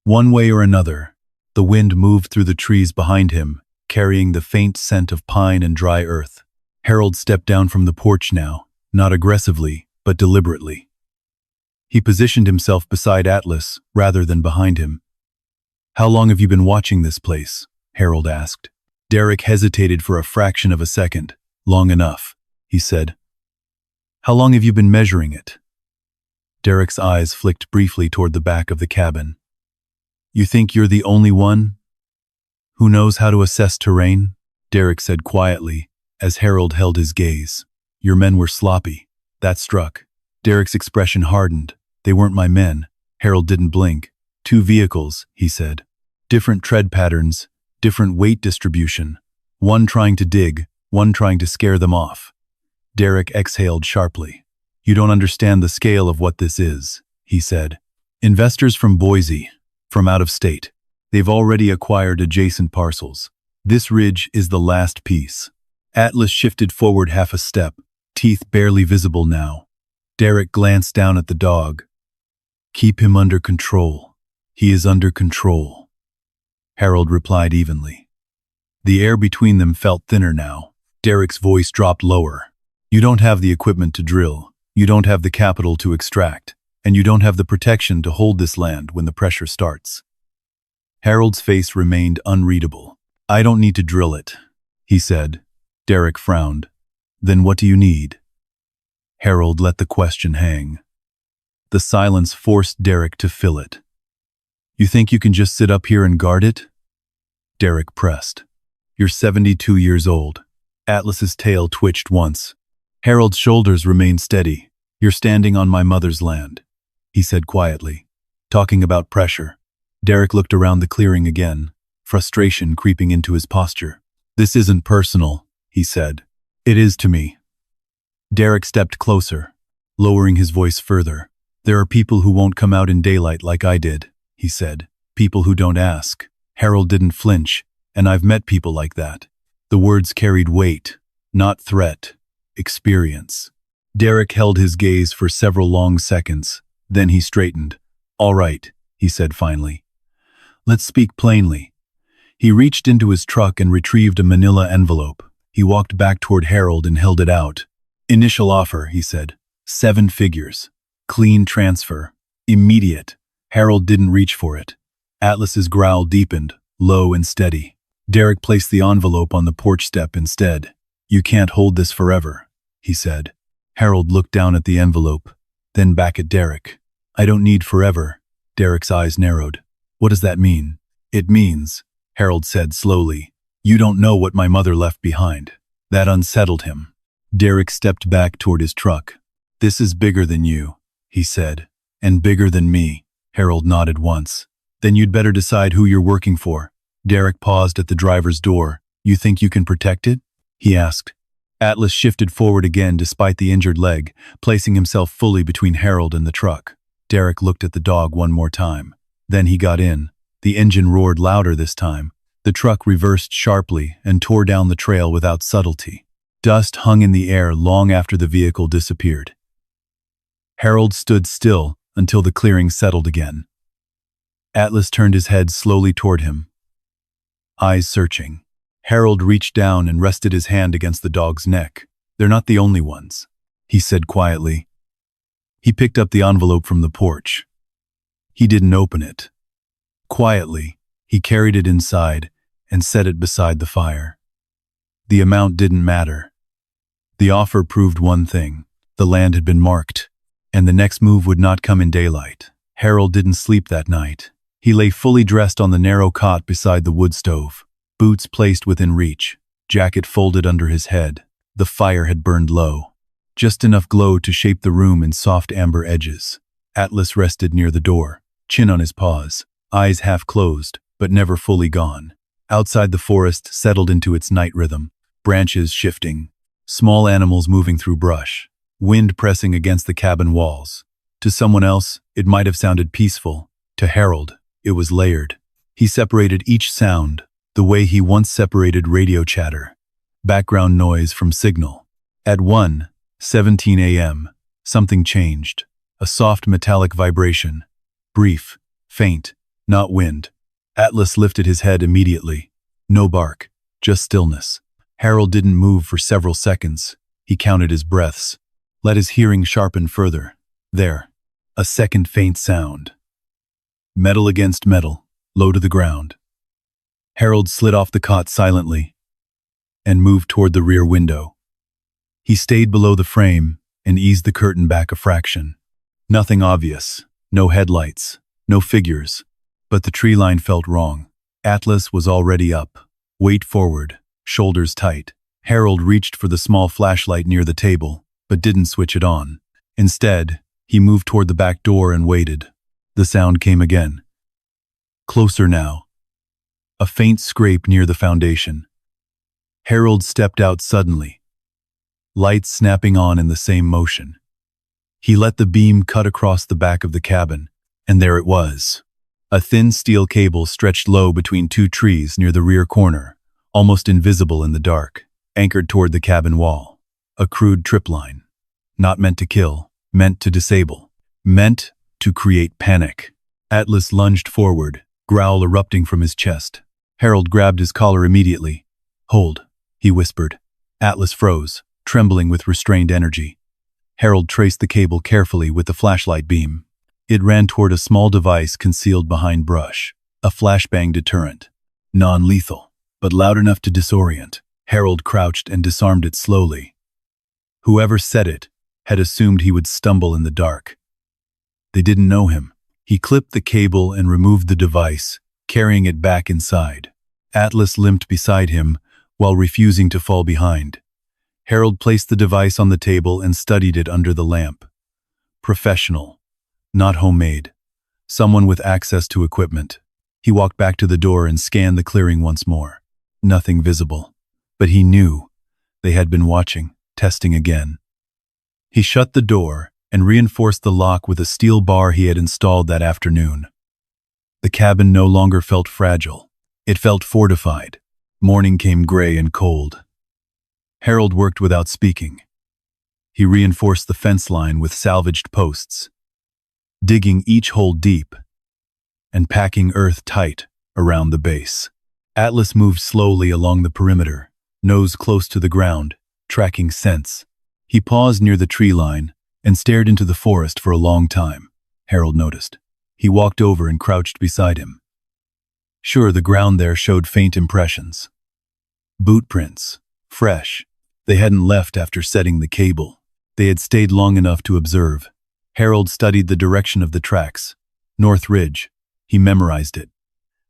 "One way or another, The wind moved through the trees behind him, carrying the faint scent of pine and dry earth. Harold stepped down from the porch now, not aggressively, but deliberately. He positioned himself beside Atlas, rather than behind him. "How long have you been watching this place?" Harold asked. Derek hesitated for a fraction of a second. "Long enough," he said. "How long have you been measuring it?" Derek's eyes flicked briefly toward the back of the cabin. "You think you're the only one who knows how to assess terrain?" Derek said quietly, as Harold held his gaze. "Your men were sloppy." That struck. Derek's expression hardened. "They weren't my men." Harold didn't blink. "Two vehicles," he said. "Different tread patterns, different weight distribution. One trying to dig, one trying to scare them off." Derek exhaled sharply. "You don't understand the scale of what this is," he said. "Investors from Boise, from out of state. They've already acquired adjacent parcels. This ridge is the last piece." Atlas shifted forward half a step, teeth barely visible now. Derek glanced down at the dog. "Keep him under control. He is under control," Harold replied evenly. The air between them felt thinner now. Derek's voice dropped lower. "You don't have the equipment to drill. You don't have the capital to extract. And you don't have the protection to hold this land when the pressure starts." Harold's face remained unreadable. "I don't need to drill it," he said. Derek frowned. "Then what do you need?" Harold let the question hang. The silence forced Derek to fill it. "You think you can just sit up here and guard it?" Derek pressed. "You're 72 years old." Atlas's tail twitched once. Harold's shoulders remained steady. "You're standing on my mother's land," he said quietly. "Talking about pressure." Derek looked around the clearing again, frustration creeping into his posture. "This isn't personal," he said. "It is to me." Derek stepped closer, lowering his voice further. "There are people who won't come out in daylight like I did," he said. "People who don't ask." Harold didn't flinch, "And I've met people like that." The words carried weight, not threat, experience. Derek held his gaze for several long seconds. Then he straightened. "All right," he said finally. "Let's speak plainly." He reached into his truck and retrieved a manila envelope. He walked back toward Harold and held it out. "Initial offer," he said. 7 figures. Clean transfer. Immediate. Harold didn't reach for it. Atlas's growl deepened, low and steady. Derek placed the envelope on the porch step instead. "You can't hold this forever," he said. Harold looked down at the envelope, then back at Derek. "I don't need forever." Derek's eyes narrowed. "What does that mean?" "It means," Harold said slowly, "you don't know what my mother left behind." That unsettled him. Derek stepped back toward his truck. "This is bigger than you," he said. "And bigger than me." Harold nodded once. "Then you'd better decide who you're working for." Derek paused at the driver's door. "You think you can protect it?" he asked. Atlas shifted forward again despite the injured leg, placing himself fully between Harold and the truck. Derek looked at the dog one more time. Then he got in. The engine roared louder this time. The truck reversed sharply and tore down the trail without subtlety. Dust hung in the air long after the vehicle disappeared. Harold stood still until the clearing settled again. Atlas turned his head slowly toward him, eyes searching. Harold reached down and rested his hand against the dog's neck. "They're not the only ones," he said quietly. He picked up the envelope from the porch. He didn't open it. Quietly, he carried it inside and set it beside the fire. The amount didn't matter. The offer proved one thing. The land had been marked, and the next move would not come in daylight. Harold didn't sleep that night. He lay fully dressed on the narrow cot beside the wood stove, boots placed within reach, jacket folded under his head. The fire had burned low, just enough glow to shape the room in soft amber edges. Atlas rested near the door, chin on his paws, eyes half closed, but never fully gone. Outside, the forest settled into its night rhythm, branches shifting, small animals moving through brush, wind pressing against the cabin walls. To someone else, it might have sounded peaceful. To Harold, it was layered. He separated each sound, the way he once separated radio chatter, background noise from signal. At 1:17 a.m., something changed. A soft metallic vibration. Brief, faint, not wind. Atlas lifted his head immediately. No bark, just stillness. Harold didn't move for several seconds. He counted his breaths. Let his hearing sharpen further. There. A second faint sound. Metal against metal, low to the ground. Harold slid off the cot silently and moved toward the rear window. He stayed below the frame and eased the curtain back a fraction. Nothing obvious. No headlights. No figures. But the tree line felt wrong. Atlas was already up. Weight forward. Shoulders tight. Harold reached for the small flashlight near the table, but didn't switch it on. Instead, he moved toward the back door and waited. The sound came again. Closer now. A faint scrape near the foundation. Harold stepped out suddenly. Lights snapping on in the same motion. He let the beam cut across the back of the cabin, and there it was. A thin steel cable stretched low between two trees near the rear corner, almost invisible in the dark, anchored toward the cabin wall. A crude trip line. Not meant to kill, meant to disable, meant to create panic. Atlas lunged forward, growl erupting from his chest. Harold grabbed his collar immediately. Hold, he whispered. Atlas froze, trembling with restrained energy. Harold traced the cable carefully with the flashlight beam. It ran toward a small device concealed behind brush. A flashbang deterrent. Non-lethal, but loud enough to disorient. Harold crouched and disarmed it slowly. Whoever set it had assumed he would stumble in the dark. They didn't know him. He clipped the cable and removed the device, carrying it back inside. Atlas limped beside him while refusing to fall behind. Harold placed the device on the table and studied it under the lamp. Professional, not homemade. Someone with access to equipment. He walked back to the door and scanned the clearing once more. Nothing visible. But he knew. They had been watching, testing again. He shut the door and reinforced the lock with a steel bar he had installed that afternoon. The cabin no longer felt fragile. It felt fortified. Morning came gray and cold. Harold worked without speaking. He reinforced the fence line with salvaged posts, digging each hole deep and packing earth tight around the base. Atlas moved slowly along the perimeter, nose close to the ground, tracking scents. He paused near the tree line and stared into the forest for a long time, Harold noticed. He walked over and crouched beside him. Sure, the ground there showed faint impressions. Boot prints, fresh. They hadn't left after setting the cable. They had stayed long enough to observe. Harold studied the direction of the tracks. North Ridge. He memorized it.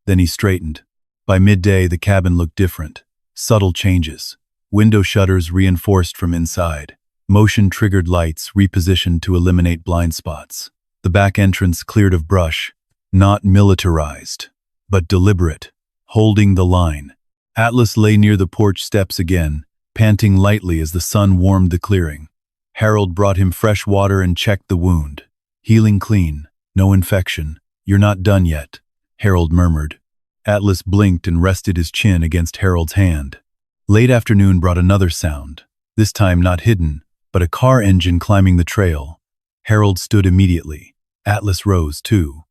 Then he straightened. By midday, the cabin looked different. Subtle changes. Window shutters reinforced from inside. Motion-triggered lights repositioned to eliminate blind spots. The back entrance cleared of brush. Not militarized, but deliberate. Holding the line. Atlas lay near the porch steps again, panting lightly as the sun warmed the clearing. Harold brought him fresh water and checked the wound. Healing clean. No infection. You're not done yet, Harold murmured. Atlas blinked and rested his chin against Harold's hand. Late afternoon brought another sound, this time not hidden, but a car engine climbing the trail. Harold stood immediately. Atlas rose, too.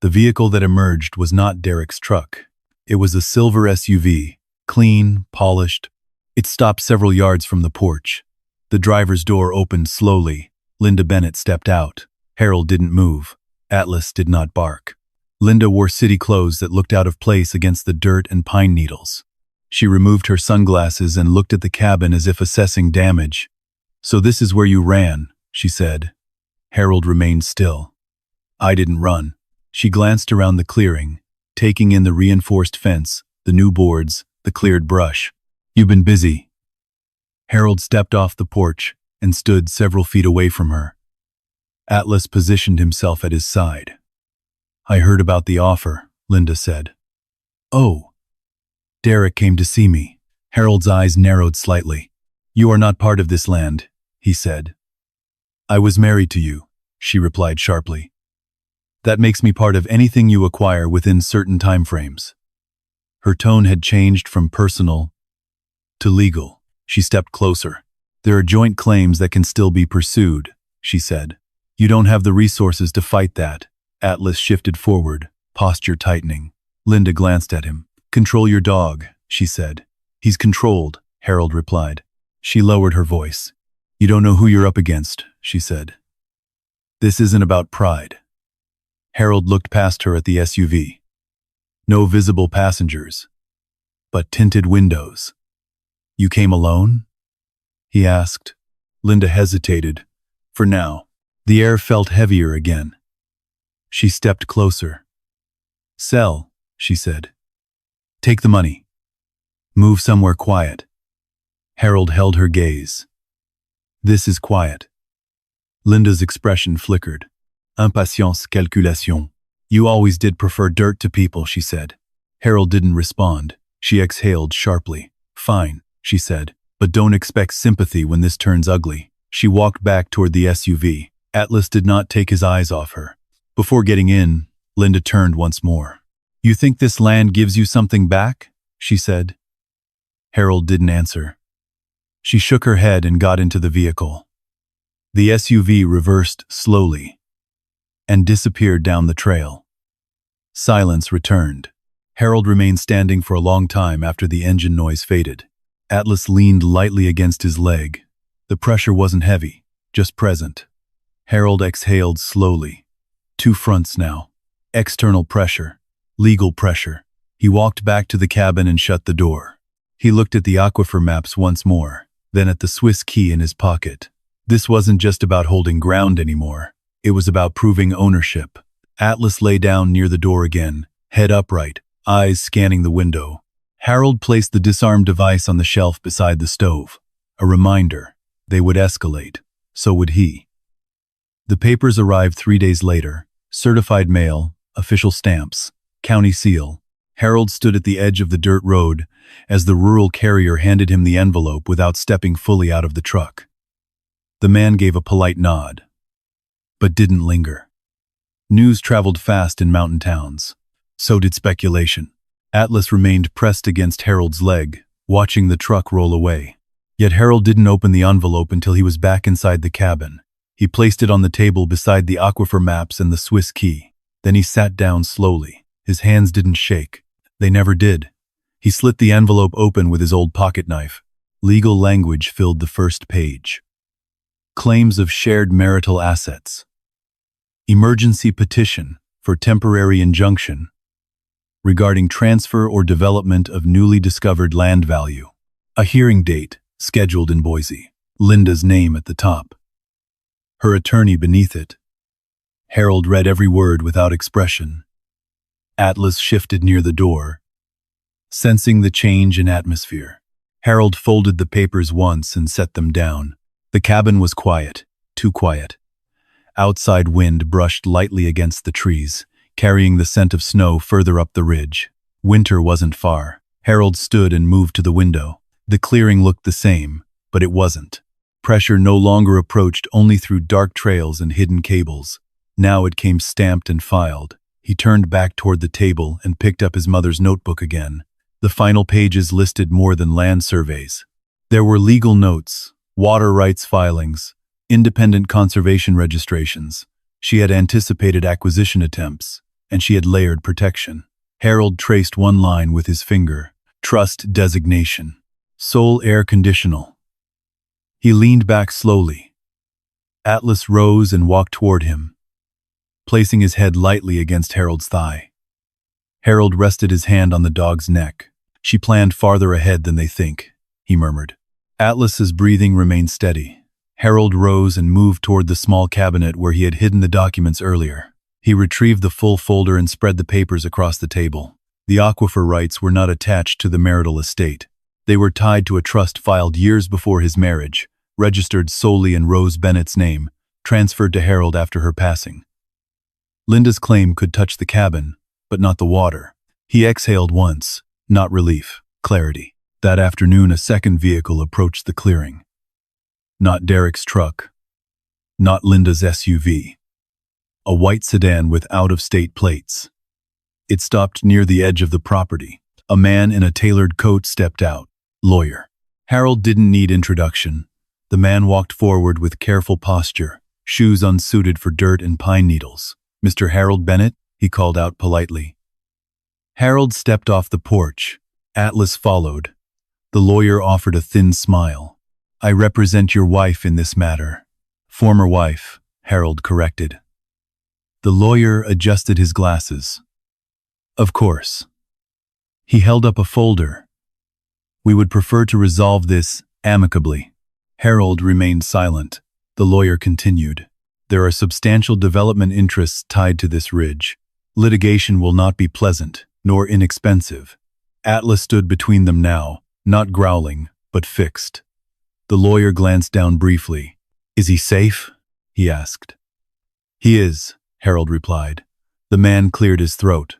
The vehicle that emerged was not Derek's truck. It was a silver SUV, clean, polished. It stopped several yards from the porch. The driver's door opened slowly. Linda Bennett stepped out. Harold didn't move. Atlas did not bark. Linda wore city clothes that looked out of place against the dirt and pine needles. She removed her sunglasses and looked at the cabin as if assessing damage. "So this is where you ran," she said. Harold remained still. "I didn't run." She glanced around the clearing, taking in the reinforced fence, the new boards, the cleared brush. "You've been busy." Harold stepped off the porch and stood several feet away from her. Atlas positioned himself at his side. "I heard about the offer," Linda said. "Oh." "Derek came to see me." Harold's eyes narrowed slightly. "You are not part of this land," he said. "I was married to you," she replied sharply. "That makes me part of anything you acquire within certain time frames." Her tone had changed from personal to legal. She stepped closer. "There are joint claims that can still be pursued," she said. "You don't have the resources to fight that." Atlas shifted forward, posture tightening. Linda glanced at him. "Control your dog," she said. "He's controlled," Harold replied. She lowered her voice. "You don't know who you're up against," she said. "This isn't about pride." Harold looked past her at the SUV. No visible passengers, but tinted windows. "You came alone?" he asked. Linda hesitated. For now. The air felt heavier again. She stepped closer. "Sell," she said. "Take the money. Move somewhere quiet." Harold held her gaze. "This is quiet." Linda's expression flickered. "Impatience, calculation. You always did prefer dirt to people," she said. Harold didn't respond. She exhaled sharply. "Fine," she said, "but don't expect sympathy when this turns ugly." She walked back toward the SUV. Atlas did not take his eyes off her. Before getting in, Linda turned once more. "You think this land gives you something back?" she said. Harold didn't answer. She shook her head and got into the vehicle. The SUV reversed slowly and disappeared down the trail. Silence returned. Harold remained standing for a long time after the engine noise faded. Atlas leaned lightly against his leg. The pressure wasn't heavy, just present. Harold exhaled slowly. Two fronts now. External pressure. Legal pressure. He walked back to the cabin and shut the door. He looked at the aquifer maps once more, then at the Swiss key in his pocket. This wasn't just about holding ground anymore. It was about proving ownership. Atlas lay down near the door again, head upright, eyes scanning the window. Harold placed the disarmed device on the shelf beside the stove. A reminder. They would escalate. So would he. The papers arrived 3 days later. Certified mail, official stamps, county seal. Harold stood at the edge of the dirt road as the rural carrier handed him the envelope without stepping fully out of the truck. The man gave a polite nod, but didn't linger. News traveled fast in mountain towns. So did speculation. Atlas remained pressed against Harold's leg, watching the truck roll away. Yet Harold didn't open the envelope until he was back inside the cabin. He placed it on the table beside the aquifer maps and the Swiss key. Then he sat down slowly. His hands didn't shake. They never did. He slit the envelope open with his old pocket knife. Legal language filled the first page. Claims of shared marital assets. Emergency petition for temporary injunction regarding transfer or development of newly discovered land value. A hearing date scheduled in Boise. Linda's name at the top. Her attorney beneath it. Harold read every word without expression. Atlas shifted near the door, sensing the change in atmosphere. Harold folded the papers once and set them down. The cabin was quiet, too quiet. Outside wind brushed lightly against the trees, carrying the scent of snow further up the ridge. Winter wasn't far. Harold stood and moved to the window. The clearing looked the same, but it wasn't. Pressure no longer approached only through dark trails and hidden cables. Now it came stamped and filed. He turned back toward the table and picked up his mother's notebook again. The final pages listed more than land surveys. There were legal notes, water rights filings, independent conservation registrations. She had anticipated acquisition attempts, and she had layered protection. Harold traced one line with his finger. Trust designation. Sole air conditional. He leaned back slowly. Atlas rose and walked toward him, placing his head lightly against Harold's thigh. Harold rested his hand on the dog's neck. "She planned farther ahead than they think," he murmured. Atlas's breathing remained steady. Harold rose and moved toward the small cabinet where he had hidden the documents earlier. He retrieved the full folder and spread the papers across the table. The aquifer rights were not attached to the marital estate. They were tied to a trust filed years before his marriage, registered solely in Rose Bennett's name, transferred to Harold after her passing. Linda's claim could touch the cabin, but not the water. He exhaled once, not relief, clarity. That afternoon, a second vehicle approached the clearing. Not Derek's truck. Not Linda's SUV. A white sedan with out-of-state plates. It stopped near the edge of the property. A man in a tailored coat stepped out. Lawyer. Harold didn't need introduction. The man walked forward with careful posture, shoes unsuited for dirt and pine needles. "Mr. Harold Bennett," he called out politely. Harold stepped off the porch. Atlas followed. The lawyer offered a thin smile. I represent your wife in this matter. Former wife, Harold corrected. The lawyer adjusted his glasses. Of course. He held up a folder. We would prefer to resolve this amicably. Harold remained silent. The lawyer continued. There are substantial development interests tied to this ridge. Litigation will not be pleasant, nor inexpensive. Atlas stood between them now, not growling, but fixed. The lawyer glanced down briefly. Is he safe? He asked. He is, Harold replied. The man cleared his throat.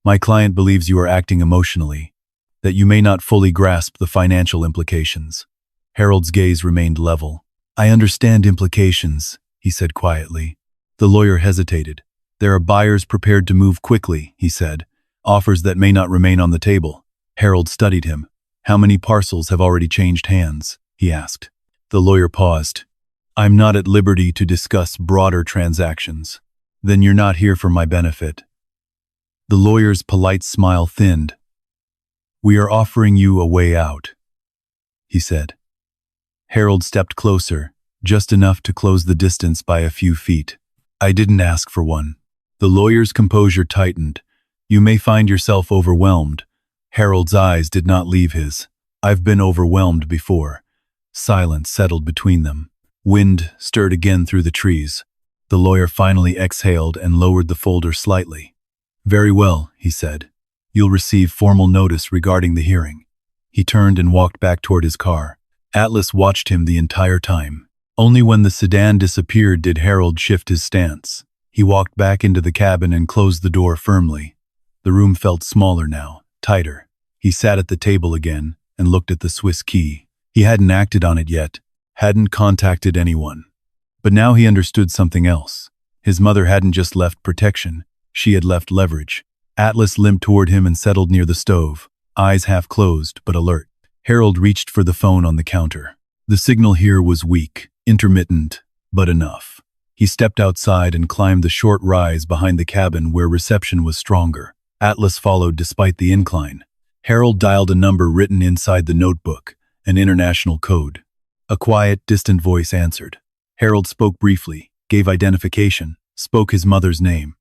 My client believes you are acting emotionally, that you may not fully grasp the financial implications. Harold's gaze remained level. I understand implications, he said quietly. The lawyer hesitated. There are buyers prepared to move quickly, he said. Offers that may not remain on the table. Harold studied him. How many parcels have already changed hands? He asked. The lawyer paused. I'm not at liberty to discuss broader transactions. Then you're not here for my benefit. The lawyer's polite smile thinned. We are offering you a way out, he said. Harold stepped closer, just enough to close the distance by a few feet. I didn't ask for one. The lawyer's composure tightened. You may find yourself overwhelmed. Harold's eyes did not leave his. I've been overwhelmed before. Silence settled between them. Wind stirred again through the trees. The lawyer finally exhaled and lowered the folder slightly. Very well, he said. You'll receive formal notice regarding the hearing. He turned and walked back toward his car. Atlas watched him the entire time. Only when the sedan disappeared did Harold shift his stance. He walked back into the cabin and closed the door firmly. The room felt smaller now, tighter. He sat at the table again and looked at the Swiss key. He hadn't acted on it yet, hadn't contacted anyone. But now he understood something else. His mother hadn't just left protection, she had left leverage. Atlas limped toward him and settled near the stove, eyes half closed but alert. Harold reached for the phone on the counter. The signal here was weak, intermittent, but enough. He stepped outside and climbed the short rise behind the cabin where reception was stronger. Atlas followed despite the incline. Harold dialed a number written inside the notebook, an international code. A quiet, distant voice answered. Harold spoke briefly, gave identification, spoke his mother's name.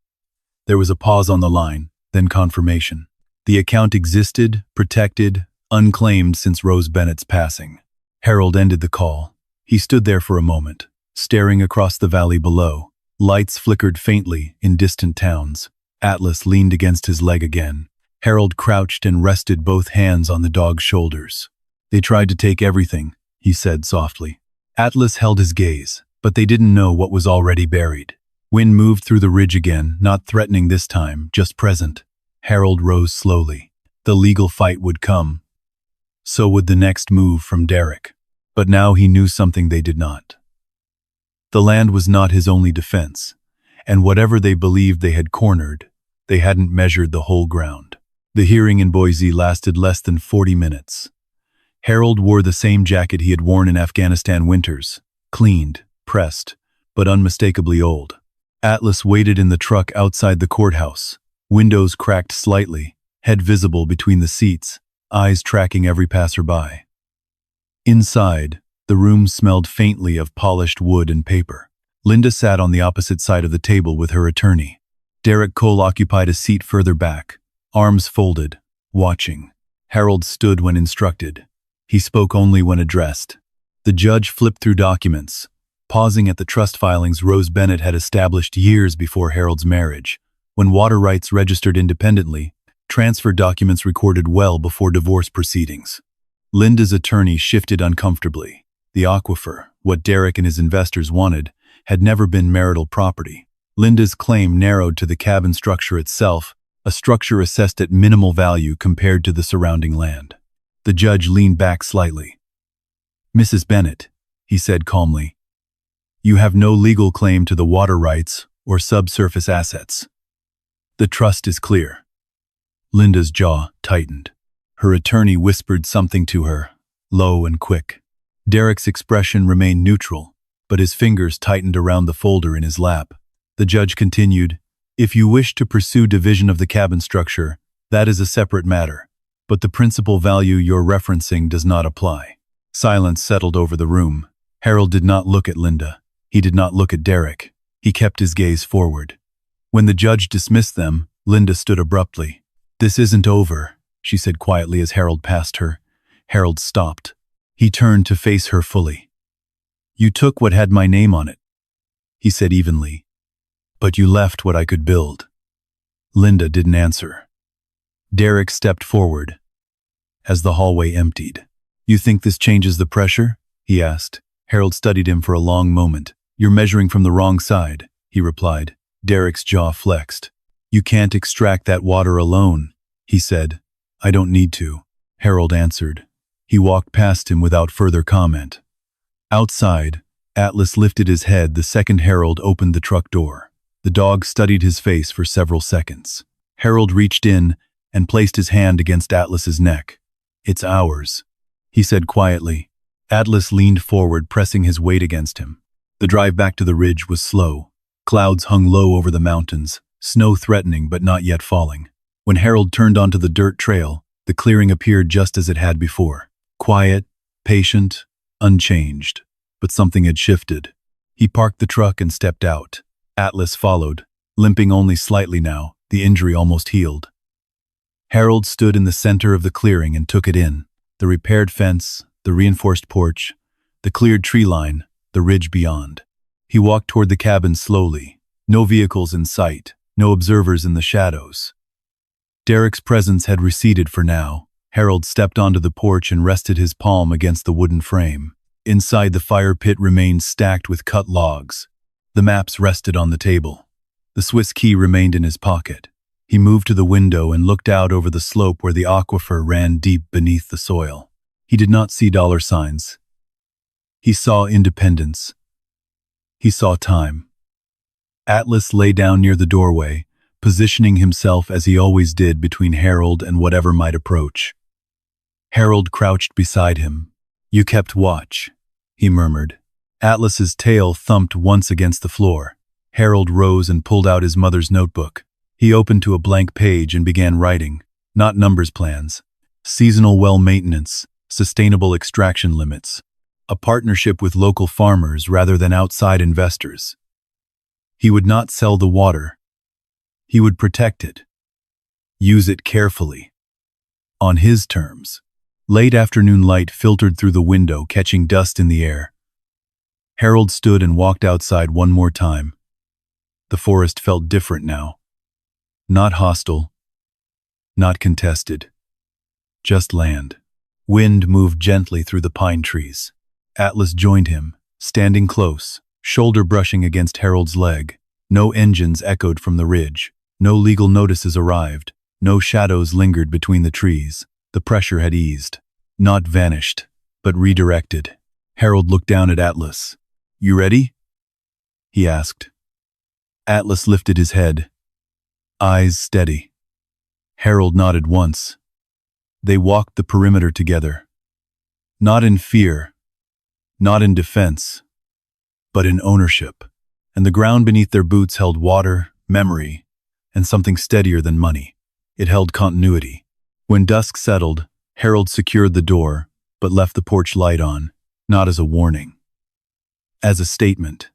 There was a pause on the line, then confirmation. The account existed, protected, unclaimed since Rose Bennett's passing. Harold ended the call. He stood there for a moment, staring across the valley below. Lights flickered faintly in distant towns. Atlas leaned against his leg again. Harold crouched and rested both hands on the dog's shoulders. They tried to take everything, he said softly. Atlas held his gaze, but they didn't know what was already buried. Wind moved through the ridge again, not threatening this time, just present. Harold rose slowly. The legal fight would come. So would the next move from Derek. But now he knew something they did not. The land was not his only defense, and whatever they believed they had cornered, they hadn't measured the whole ground. The hearing in Boise lasted less than 40 minutes. Harold wore the same jacket he had worn in Afghanistan winters, cleaned, pressed, but unmistakably old. Atlas waited in the truck outside the courthouse, windows cracked slightly, head visible between the seats, eyes tracking every passerby. Inside, the room smelled faintly of polished wood and paper. Linda sat on the opposite side of the table with her attorney. Derek Cole occupied a seat further back, arms folded, watching. Harold stood when instructed. He spoke only when addressed. The judge flipped through documents, pausing at the trust filings Rose Bennett had established years before Harold's marriage, when water rights registered independently, transfer documents recorded well before divorce proceedings. Linda's attorney shifted uncomfortably. The aquifer, what Derek and his investors wanted, had never been marital property. Linda's claim narrowed to the cabin structure itself, a structure assessed at minimal value compared to the surrounding land. The judge leaned back slightly. Mrs. Bennett, he said calmly, you have no legal claim to the water rights or subsurface assets. The trust is clear. Linda's jaw tightened. Her attorney whispered something to her, low and quick. Derek's expression remained neutral, but his fingers tightened around the folder in his lap. The judge continued, if you wish to pursue division of the cabin structure, That is a separate matter. But the principal value you're referencing does not apply. Silence settled over the room. Harold did not look at Linda. He did not look at Derek. He kept his gaze forward. When the judge dismissed them, Linda stood abruptly. "This isn't over," she said quietly as Harold passed her. Harold stopped. He turned to face her fully. "You took what had my name on it," he said evenly. "But you left what I could build." Linda didn't answer. Derek stepped forward. As the hallway emptied, "You think this changes the pressure?" he asked. Harold studied him for a long moment. "You're measuring from the wrong side," he replied. Derek's jaw flexed. "You can't extract that water alone," he said. "I don't need to," Harold answered. He walked past him without further comment. Outside, Atlas lifted his head the second Harold opened the truck door. The dog studied his face for several seconds. Harold reached in and placed his hand against Atlas's neck. "It's ours," he said quietly. Atlas leaned forward, pressing his weight against him. The drive back to the ridge was slow. Clouds hung low over the mountains, snow threatening but not yet falling. When Harold turned onto the dirt trail, the clearing appeared just as it had before. Quiet, patient, unchanged. But something had shifted. He parked the truck and stepped out. Atlas followed, limping only slightly now, the injury almost healed. Harold stood in the center of the clearing and took it in. The repaired fence, the reinforced porch, the cleared tree line, the ridge beyond. He walked toward the cabin slowly. No vehicles in sight, no observers in the shadows. Derek's presence had receded for now. Harold stepped onto the porch and rested his palm against the wooden frame. Inside, the fire pit remained stacked with cut logs. The maps rested on the table. The Swiss key remained in his pocket. He moved to the window and looked out over the slope where the aquifer ran deep beneath the soil. He did not see dollar signs. He saw independence. He saw time. Atlas lay down near the doorway, positioning himself as he always did between Harold and whatever might approach. Harold crouched beside him. "You kept watch," he murmured. Atlas's tail thumped once against the floor. Harold rose and pulled out his mother's notebook. He opened to a blank page and began writing. Not numbers plans. Seasonal well maintenance. Sustainable extraction limits. A partnership with local farmers rather than outside investors. He would not sell the water. He would protect it. Use it carefully. On his terms. Late afternoon light filtered through the window, catching dust in the air. Harold stood and walked outside one more time. The forest felt different now. Not hostile. Not contested. Just land. Wind moved gently through the pine trees. Atlas joined him, standing close, shoulder brushing against Harold's leg. No engines echoed from the ridge. No legal notices arrived. No shadows lingered between the trees. The pressure had eased. Not vanished, but redirected. Harold looked down at Atlas. "You ready?" he asked. Atlas lifted his head. Eyes steady. Harold nodded once. They walked the perimeter together. Not in fear, not in defense, but in ownership. And the ground beneath their boots held water, memory, and something steadier than money. It held continuity. When dusk settled, Harold secured the door, but left the porch light on, not as a warning. As a statement.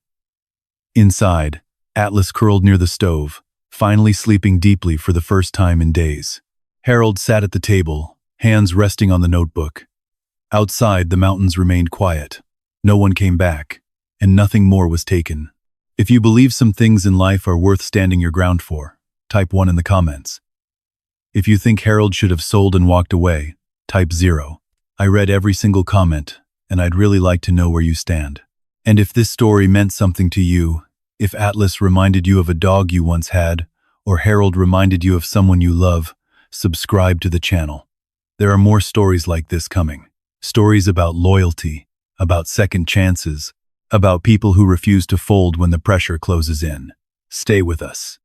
Inside, Atlas curled near the stove, finally sleeping deeply for the first time in days. Harold sat at the table, hands resting on the notebook. Outside, the mountains remained quiet. No one came back, and nothing more was taken. If you believe some things in life are worth standing your ground for, type 1 in the comments. If you think Harold should have sold and walked away, type 0. I read every single comment, and I'd really like to know where you stand. And if this story meant something to you, if Atlas reminded you of a dog you once had, or Harold reminded you of someone you love, subscribe to the channel. There are more stories like this coming. Stories about loyalty, about second chances, about people who refuse to fold when the pressure closes in. Stay with us.